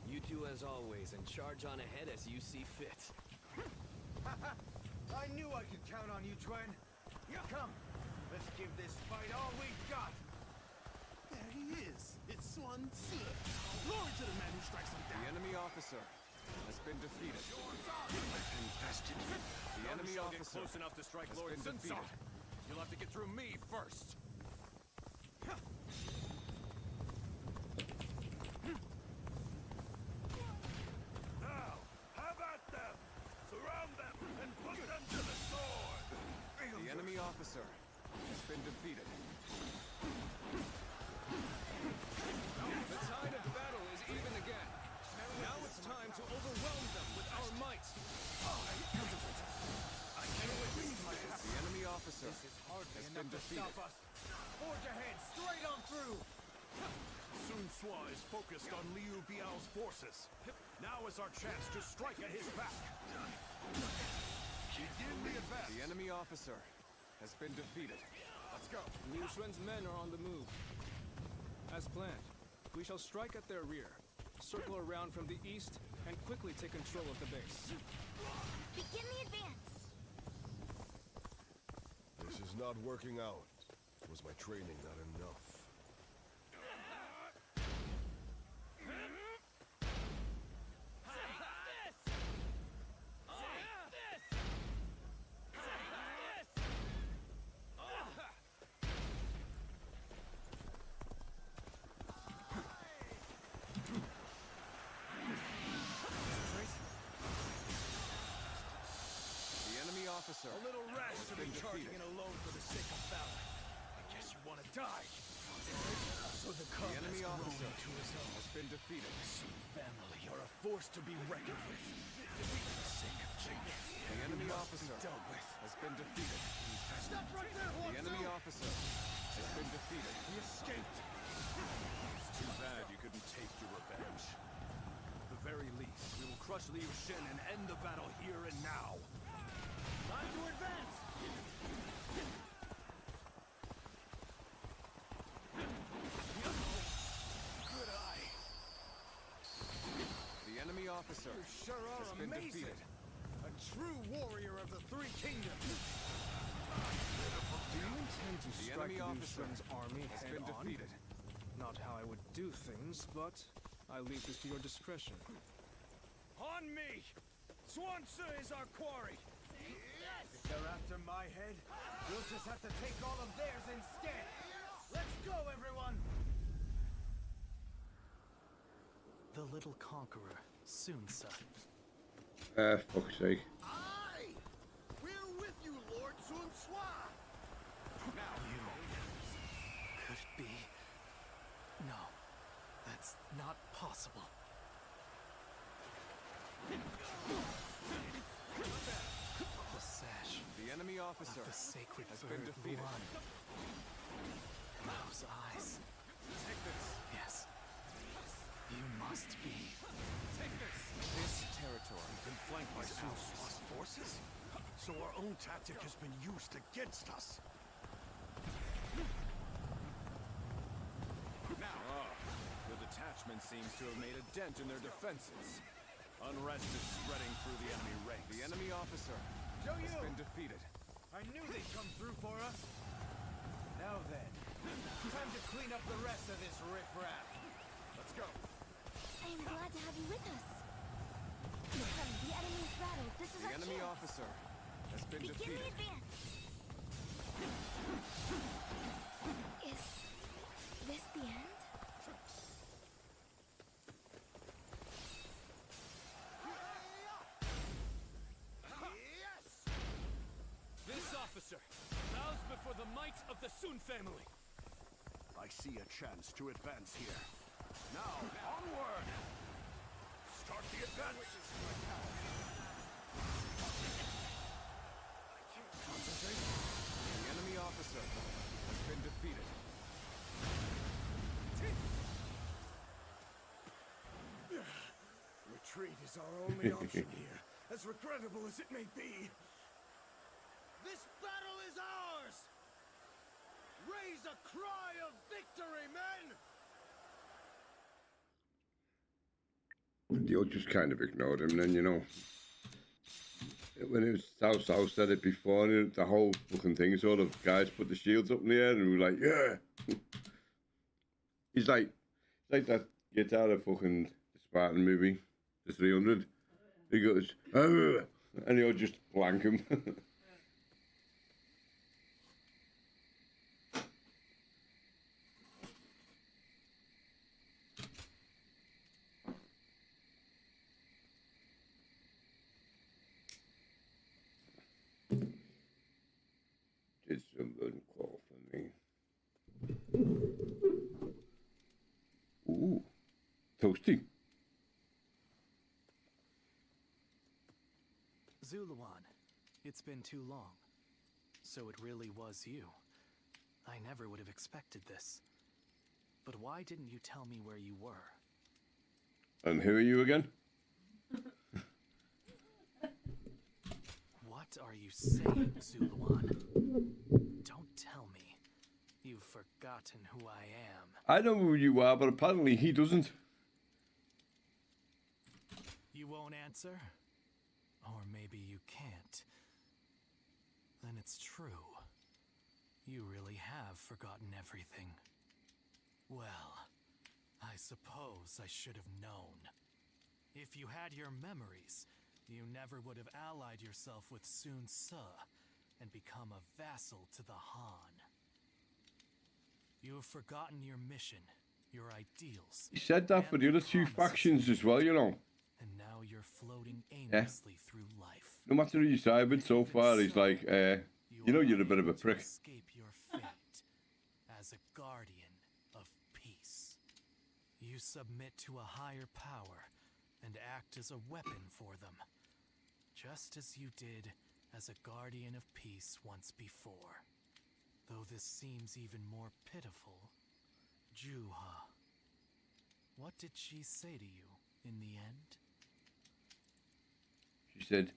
you do as always and charge on ahead as you see fit. I knew I could count on you, Twen. Come, let's give this fight all we've got. There he is. It's Sun Ce. Glory to the man who strikes him the down. enemy officer has been defeated. The enemy shall get officer close enough to strike has Lord been Sun Ce. defeated. You'll have to get through me first. Now, have at them. Surround them and put them to the sword. The enemy officer has been defeated. The tide of battle is even again. Now it's time to overwhelm them with our might. The enemy officer has been defeated. Forge ahead, straight on through. Sun Ce is focused on Liu Biao's forces. Now is our chance to strike at his back. Begin the advance. The enemy officer has been defeated. Let's go. Liu Shun's men are on the move. As planned, we shall strike at their rear, circle around from the east, and quickly take control of the base. Begin the advance. This is not working out. Was my training not enough? The enemy officer A little rash has to be been charging defeated. in alone for the sake of valor. I guess you want to die. So the cub The enemy has grown officer into his own. has been defeated. Sun family are a force to be reckoned with. For the sake of change, The enemy officer dealt with. has been defeated. Stop right there, The enemy officer has been defeated. He escaped. It's too bad you couldn't take your revenge. At the very least, we will crush Liu Shen and end the battle here and now. Time to advance! Good eye. The enemy officer You sure are has been amazing. defeated. A true warrior of the Three Kingdoms. Do you intend to The strike enemy Liu officer Shun's army has head been on? defeated. Not how I would do things, but I leave this to your discretion. On me! Swansea is our quarry! If they're after my head, we'll just have to take all of theirs instead. Let's go, everyone! The little conqueror, Sunsa. Fuck's sake. Aye! We're with you, Lord Sun Swa! Now you... Could it be? No, that's not possible. The sash. The enemy officer Of the sacred has bird been defeated. Luan. Those eyes. Take this. Yes. You must be. Take this. This territory has been flanked by Sun Swa's forces, so our own tactic has been used against us. Now, the detachment seems to have made a dent in their defenses. Unrest is spreading through the enemy ranks. The enemy officer has been defeated. I knew they'd come through for us. Now then, time to clean up the rest of this riffraff. Let's go. I am glad to have you with us. Come, the enemy is rattled. This is The our enemy chance. officer has been Begin defeated. the advance. Is this the end? This officer bows before the might of the Sun family. I see a chance to advance here. Now, onward! Start the advance! Concentrate. The enemy officer has been defeated. Retreat is our only option here, as regrettable as it may be. This battle is ours! Raise a cry of victory, men! The old just kind of ignored him, and then, you know, when it was South said it before, and the whole fucking thing, sort of guys put the shields up in the air, and we were like, yeah! He's like that guitar of fucking the Spartan movie, the 300. He goes, "Arr!" And he'll just blank him. Did someone call for me? Ooh, toasty. Zuluan, it's been too long. So it really was you. I never would have expected this. But why didn't you tell me where you were? And who are you again? What are you saying, Zuluan? Don't tell me. You've forgotten who I am. I know who you are, but apparently he doesn't. You won't answer? Or maybe you can't. Then it's true. You really have forgotten everything. Well, I suppose I should have known. If you had your memories, you never would have allied yourself with Sun Ce and become a vassal to the Han. You have forgotten your mission, your ideals. He said that for the other two factions as well, you know. And now you're floating aimlessly through life. No matter who you side with so far, he's like, you know, you're a bit of a prick. Escape your fate as a guardian of peace. You submit to a higher power and act as a weapon for them, just as you did as a guardian of peace once before. Though this seems even more pitiful, Juha. What did she say to you in the end? She said,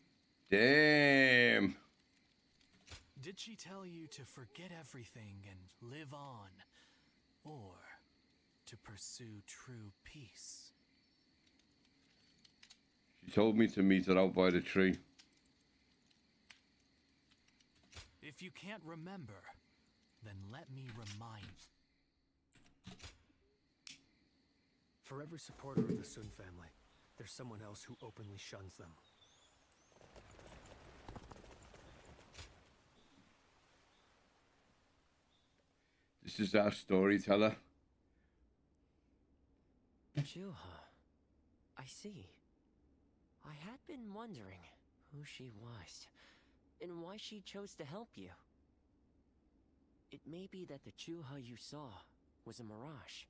damn. Did she tell you to forget everything and live on? Or to pursue true peace? She told me to meet her out by the tree. If you can't remember, then let me remind. For every supporter of the Sun family, there's someone else who openly shuns them. is our storyteller. Juha. I see. I had been wondering who she was, and why she chose to help you. It may be that the Juha you saw was a mirage,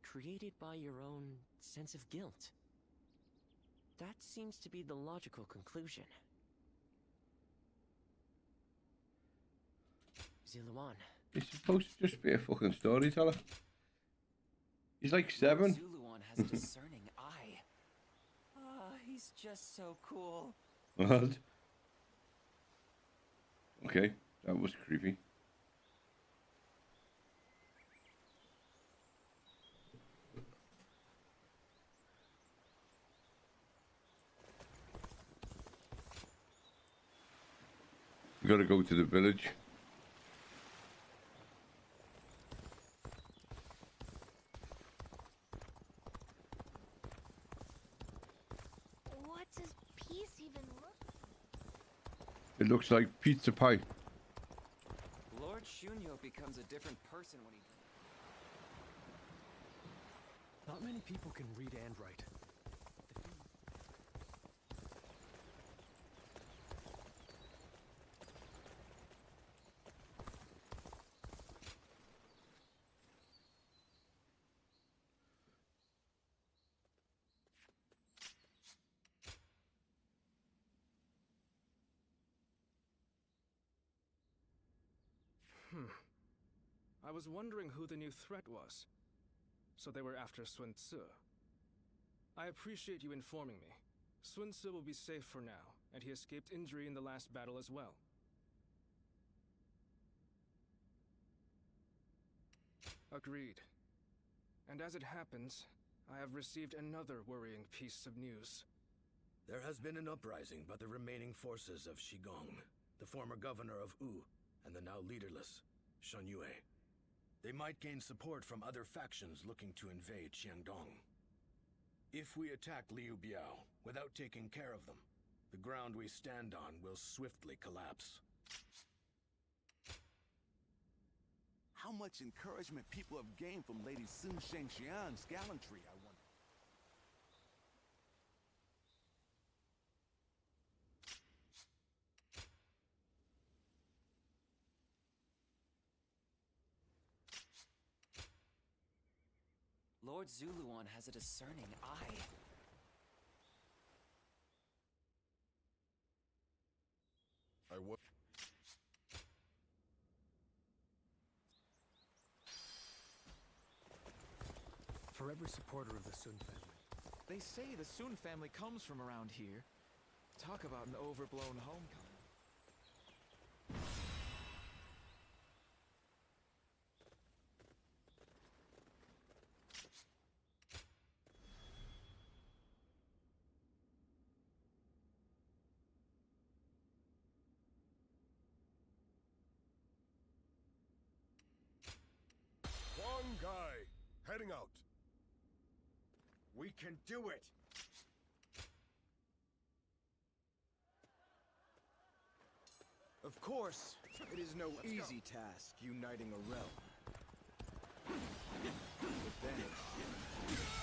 created by your own sense of guilt. That seems to be the logical conclusion. Zuluan. He's supposed to just be a fucking storyteller. He's like 7. Zuluan has a discerning eye. Ah, he's just so cool. What? Okay, that was creepy. We gotta go to the village. What does peace even look? It looks like pizza pie. Lord Shunyo becomes a different person when he... Not many people can read and write. I was wondering who the new threat was. So they were after Sun Tzu. I appreciate you informing me. Sun Tzu will be safe for now, and he escaped injury in the last battle as well. Agreed. And as it happens, I have received another worrying piece of news. There has been an uprising by the remaining forces of Shigong, the former governor of Wu, and the now leaderless Shen Yue. They might gain support from other factions looking to invade Xiangdong. If we attack Liu Biao without taking care of them, the ground we stand on will swiftly collapse. How much encouragement people have gained from Lady Sun Shengxian's gallantry, I wonder. Lord Zuluan has a discerning eye. For every supporter of the Sun family. They say the Sun family comes from around here. Talk about an overblown homecoming. Huang Gai, heading out. We can do it! Of course, it is no easy task uniting a realm. But then,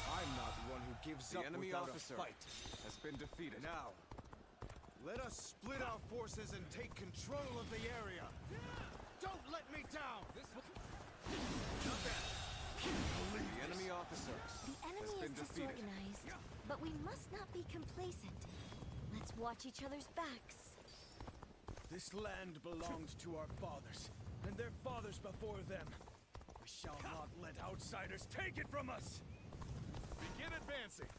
I'm not one who gives up enemy without officer a fight. has been defeated. Now, let us split our forces and take control of the area. Don't let me down! The enemy officer The enemy has been is defeated. disorganized, but we must not be complacent. Let's watch each other's backs. This land belonged to our fathers, and their fathers before them. We shall not let outsiders take it from us! Begin advancing.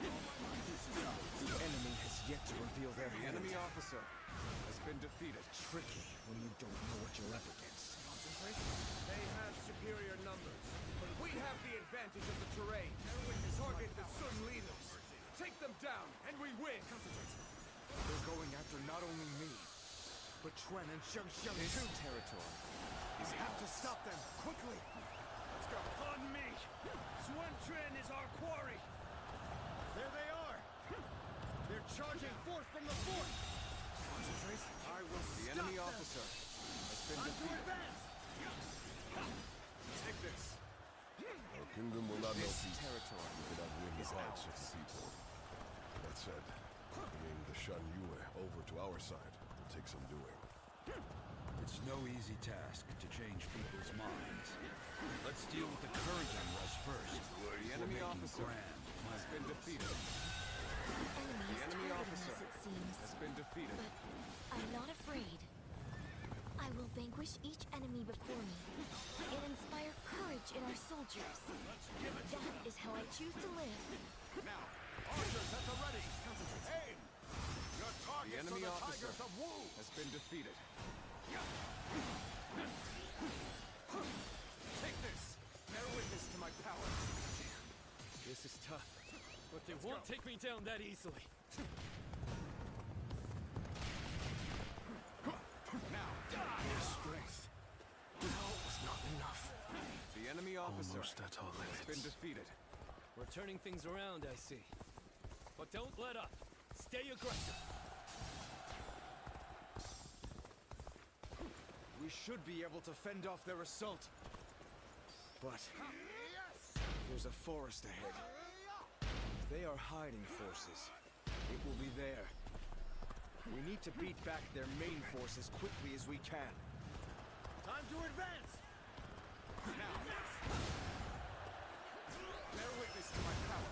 The enemy has yet to reveal their hand. The enemy officer has been defeated. Tricky when you don't know what you're up against. They have superior numbers, but we have the advantage of the terrain. Target the Sun leaders. Take them down, and we win. They're going after not only me, but Quan and Xiangxiang This too. territory We have to stop them, quickly! Let's go. On me. Sun Quan is our quarry. There they are! They're charging forth from the fort! Concentrate. I will The stop enemy them. officer has been Time to defeated. advance! Take this. Our kingdom will not know This peace. territory We cannot win the is hearts of ours. the people. That said, bringing the Shan Yue over to our side will take some doing. It's no easy task to change people's minds. Let's deal with the current unrest first. The enemy officer has been defeated. The enemy officer it seems. has been defeated. But I'm not afraid. I will vanquish each enemy before me and inspire courage in our soldiers. That is how I choose to live. Now, archers at the ready. Aim! Your The targets enemy are the officer Tigers of Wu! has been defeated. Take this. Bear witness to my power. This is tough, but they won't take me down that easily. Now, Your strength was not enough. The enemy officer Almost at our has been defeated. We're turning things around, I see. But don't let up. Stay aggressive. We should be able to fend off their assault. But there's a forest ahead. If they are hiding forces, it will be there. We need to beat back their main force as quickly as we can. Time to advance! now. Bear witness to my power.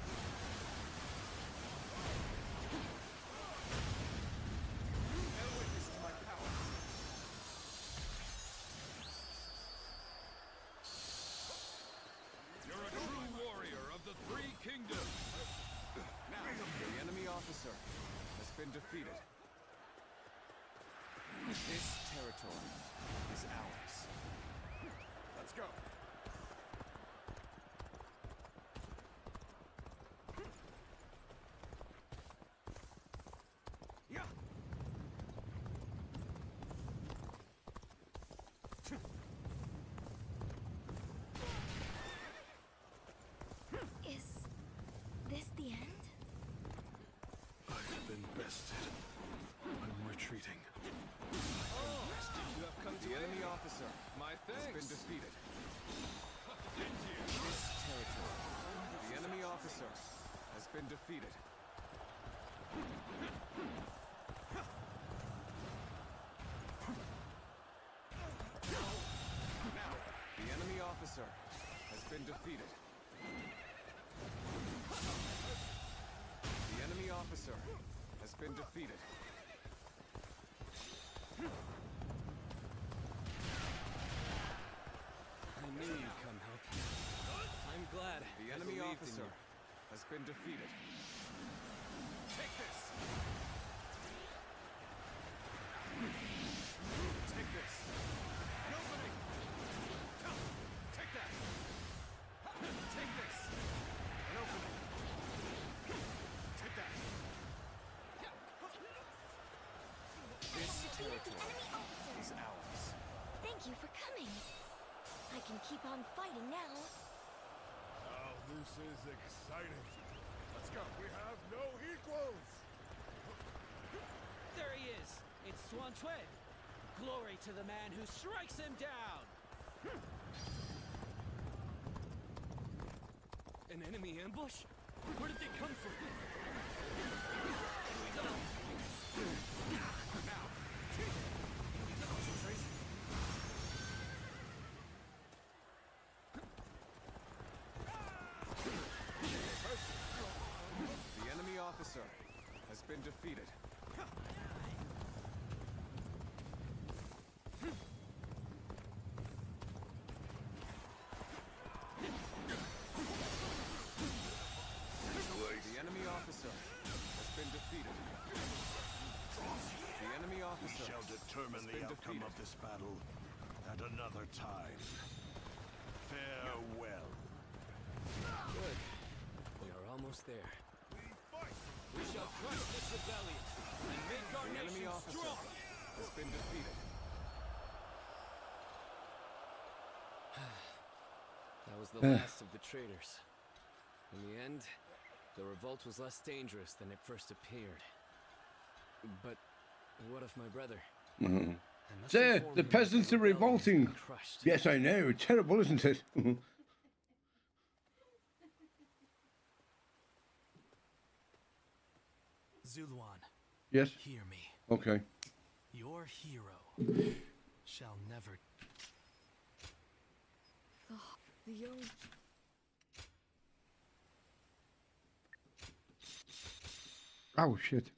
Bear witness to my power. You're a true warrior of the Three Kingdoms. Now, the enemy officer has been defeated. This territory is ours. Let's go. Yeah. Is this the end? I've been bested. I'm retreating. You have come to the enemy officer. My Has thanks. been defeated. This territory. The enemy officer has been defeated. Now, the enemy officer has been defeated. The enemy officer has been defeated. I knew you'd come help. I'm glad. The I enemy believed in officer you. has been defeated. Take this. Take this. An opening. Take that. Take this. An opening. Take that. This territory is ours. Thank you for coming. I can keep on fighting now. Now this is exciting. Let's go. We have no equals. There he is! It's Swan Tue! Glory to the man who strikes him down! An enemy ambush? Where did they come from? The enemy officer has been defeated. The enemy officer has been defeated. The enemy officer We shall determine has the been outcome defeated. of this battle at another time. Farewell. Good. We are almost there. We shall crush this rebellion and make our The enemy nation officer strong! has been defeated. That was the last of the traitors. In the end, the revolt was less dangerous than it first appeared. But what of my brother? Mhm. Sir, the peasants are revolting. Yes, I know. Terrible, isn't it? Zuluan. Yes. Hear me. Okay. Your hero shall never. The young. Oh shit.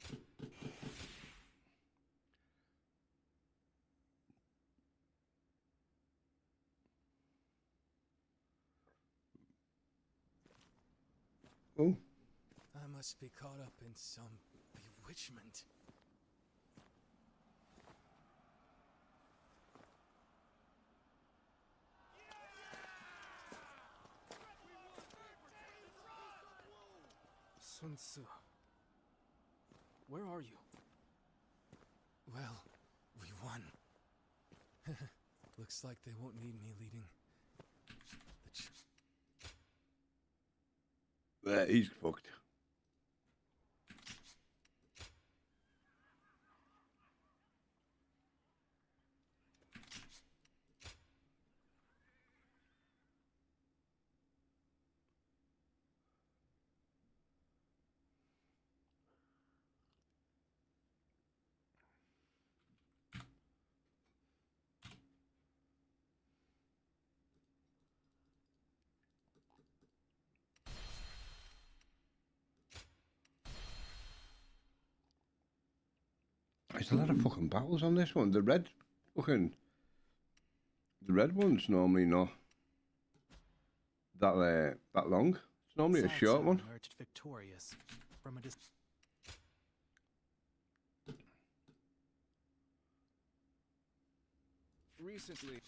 Oh. I must be caught up in some bewitchment. Sun Tzu. Where are you? Well, we won. Looks like they won't need me leading the He's fucked. There's a lot of fucking battles on this one. The red one's normally not that long. It's normally a short one. Emerged victorious from a recently.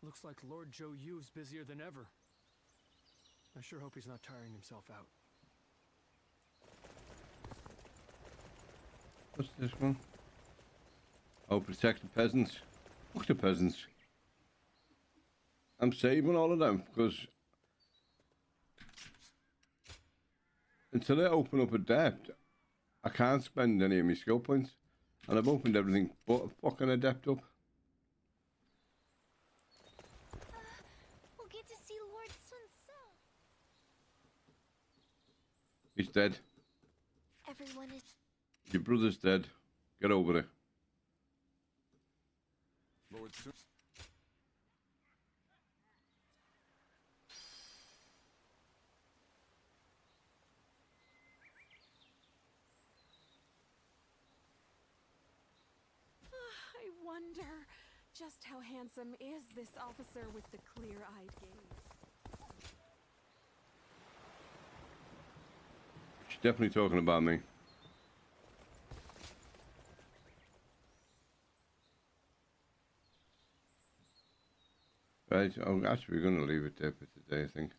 Looks like Lord Zhou Yu's busier than ever. I sure hope he's not tiring himself out. What's this one? Oh, protect the peasants. Fuck the peasants. I'm saving all of them because until they open up a debt, I can't spend any of my skill points. And I've opened everything but a fucking adept up. We'll get to see Lord Sun Tzu. He's dead. Everyone is. Your brother's dead. Get over it. Lord Sun. I wonder just how handsome is this officer with the clear-eyed gaze. She's definitely talking about me. Right, oh, actually, we're going to leave it there for today, I think.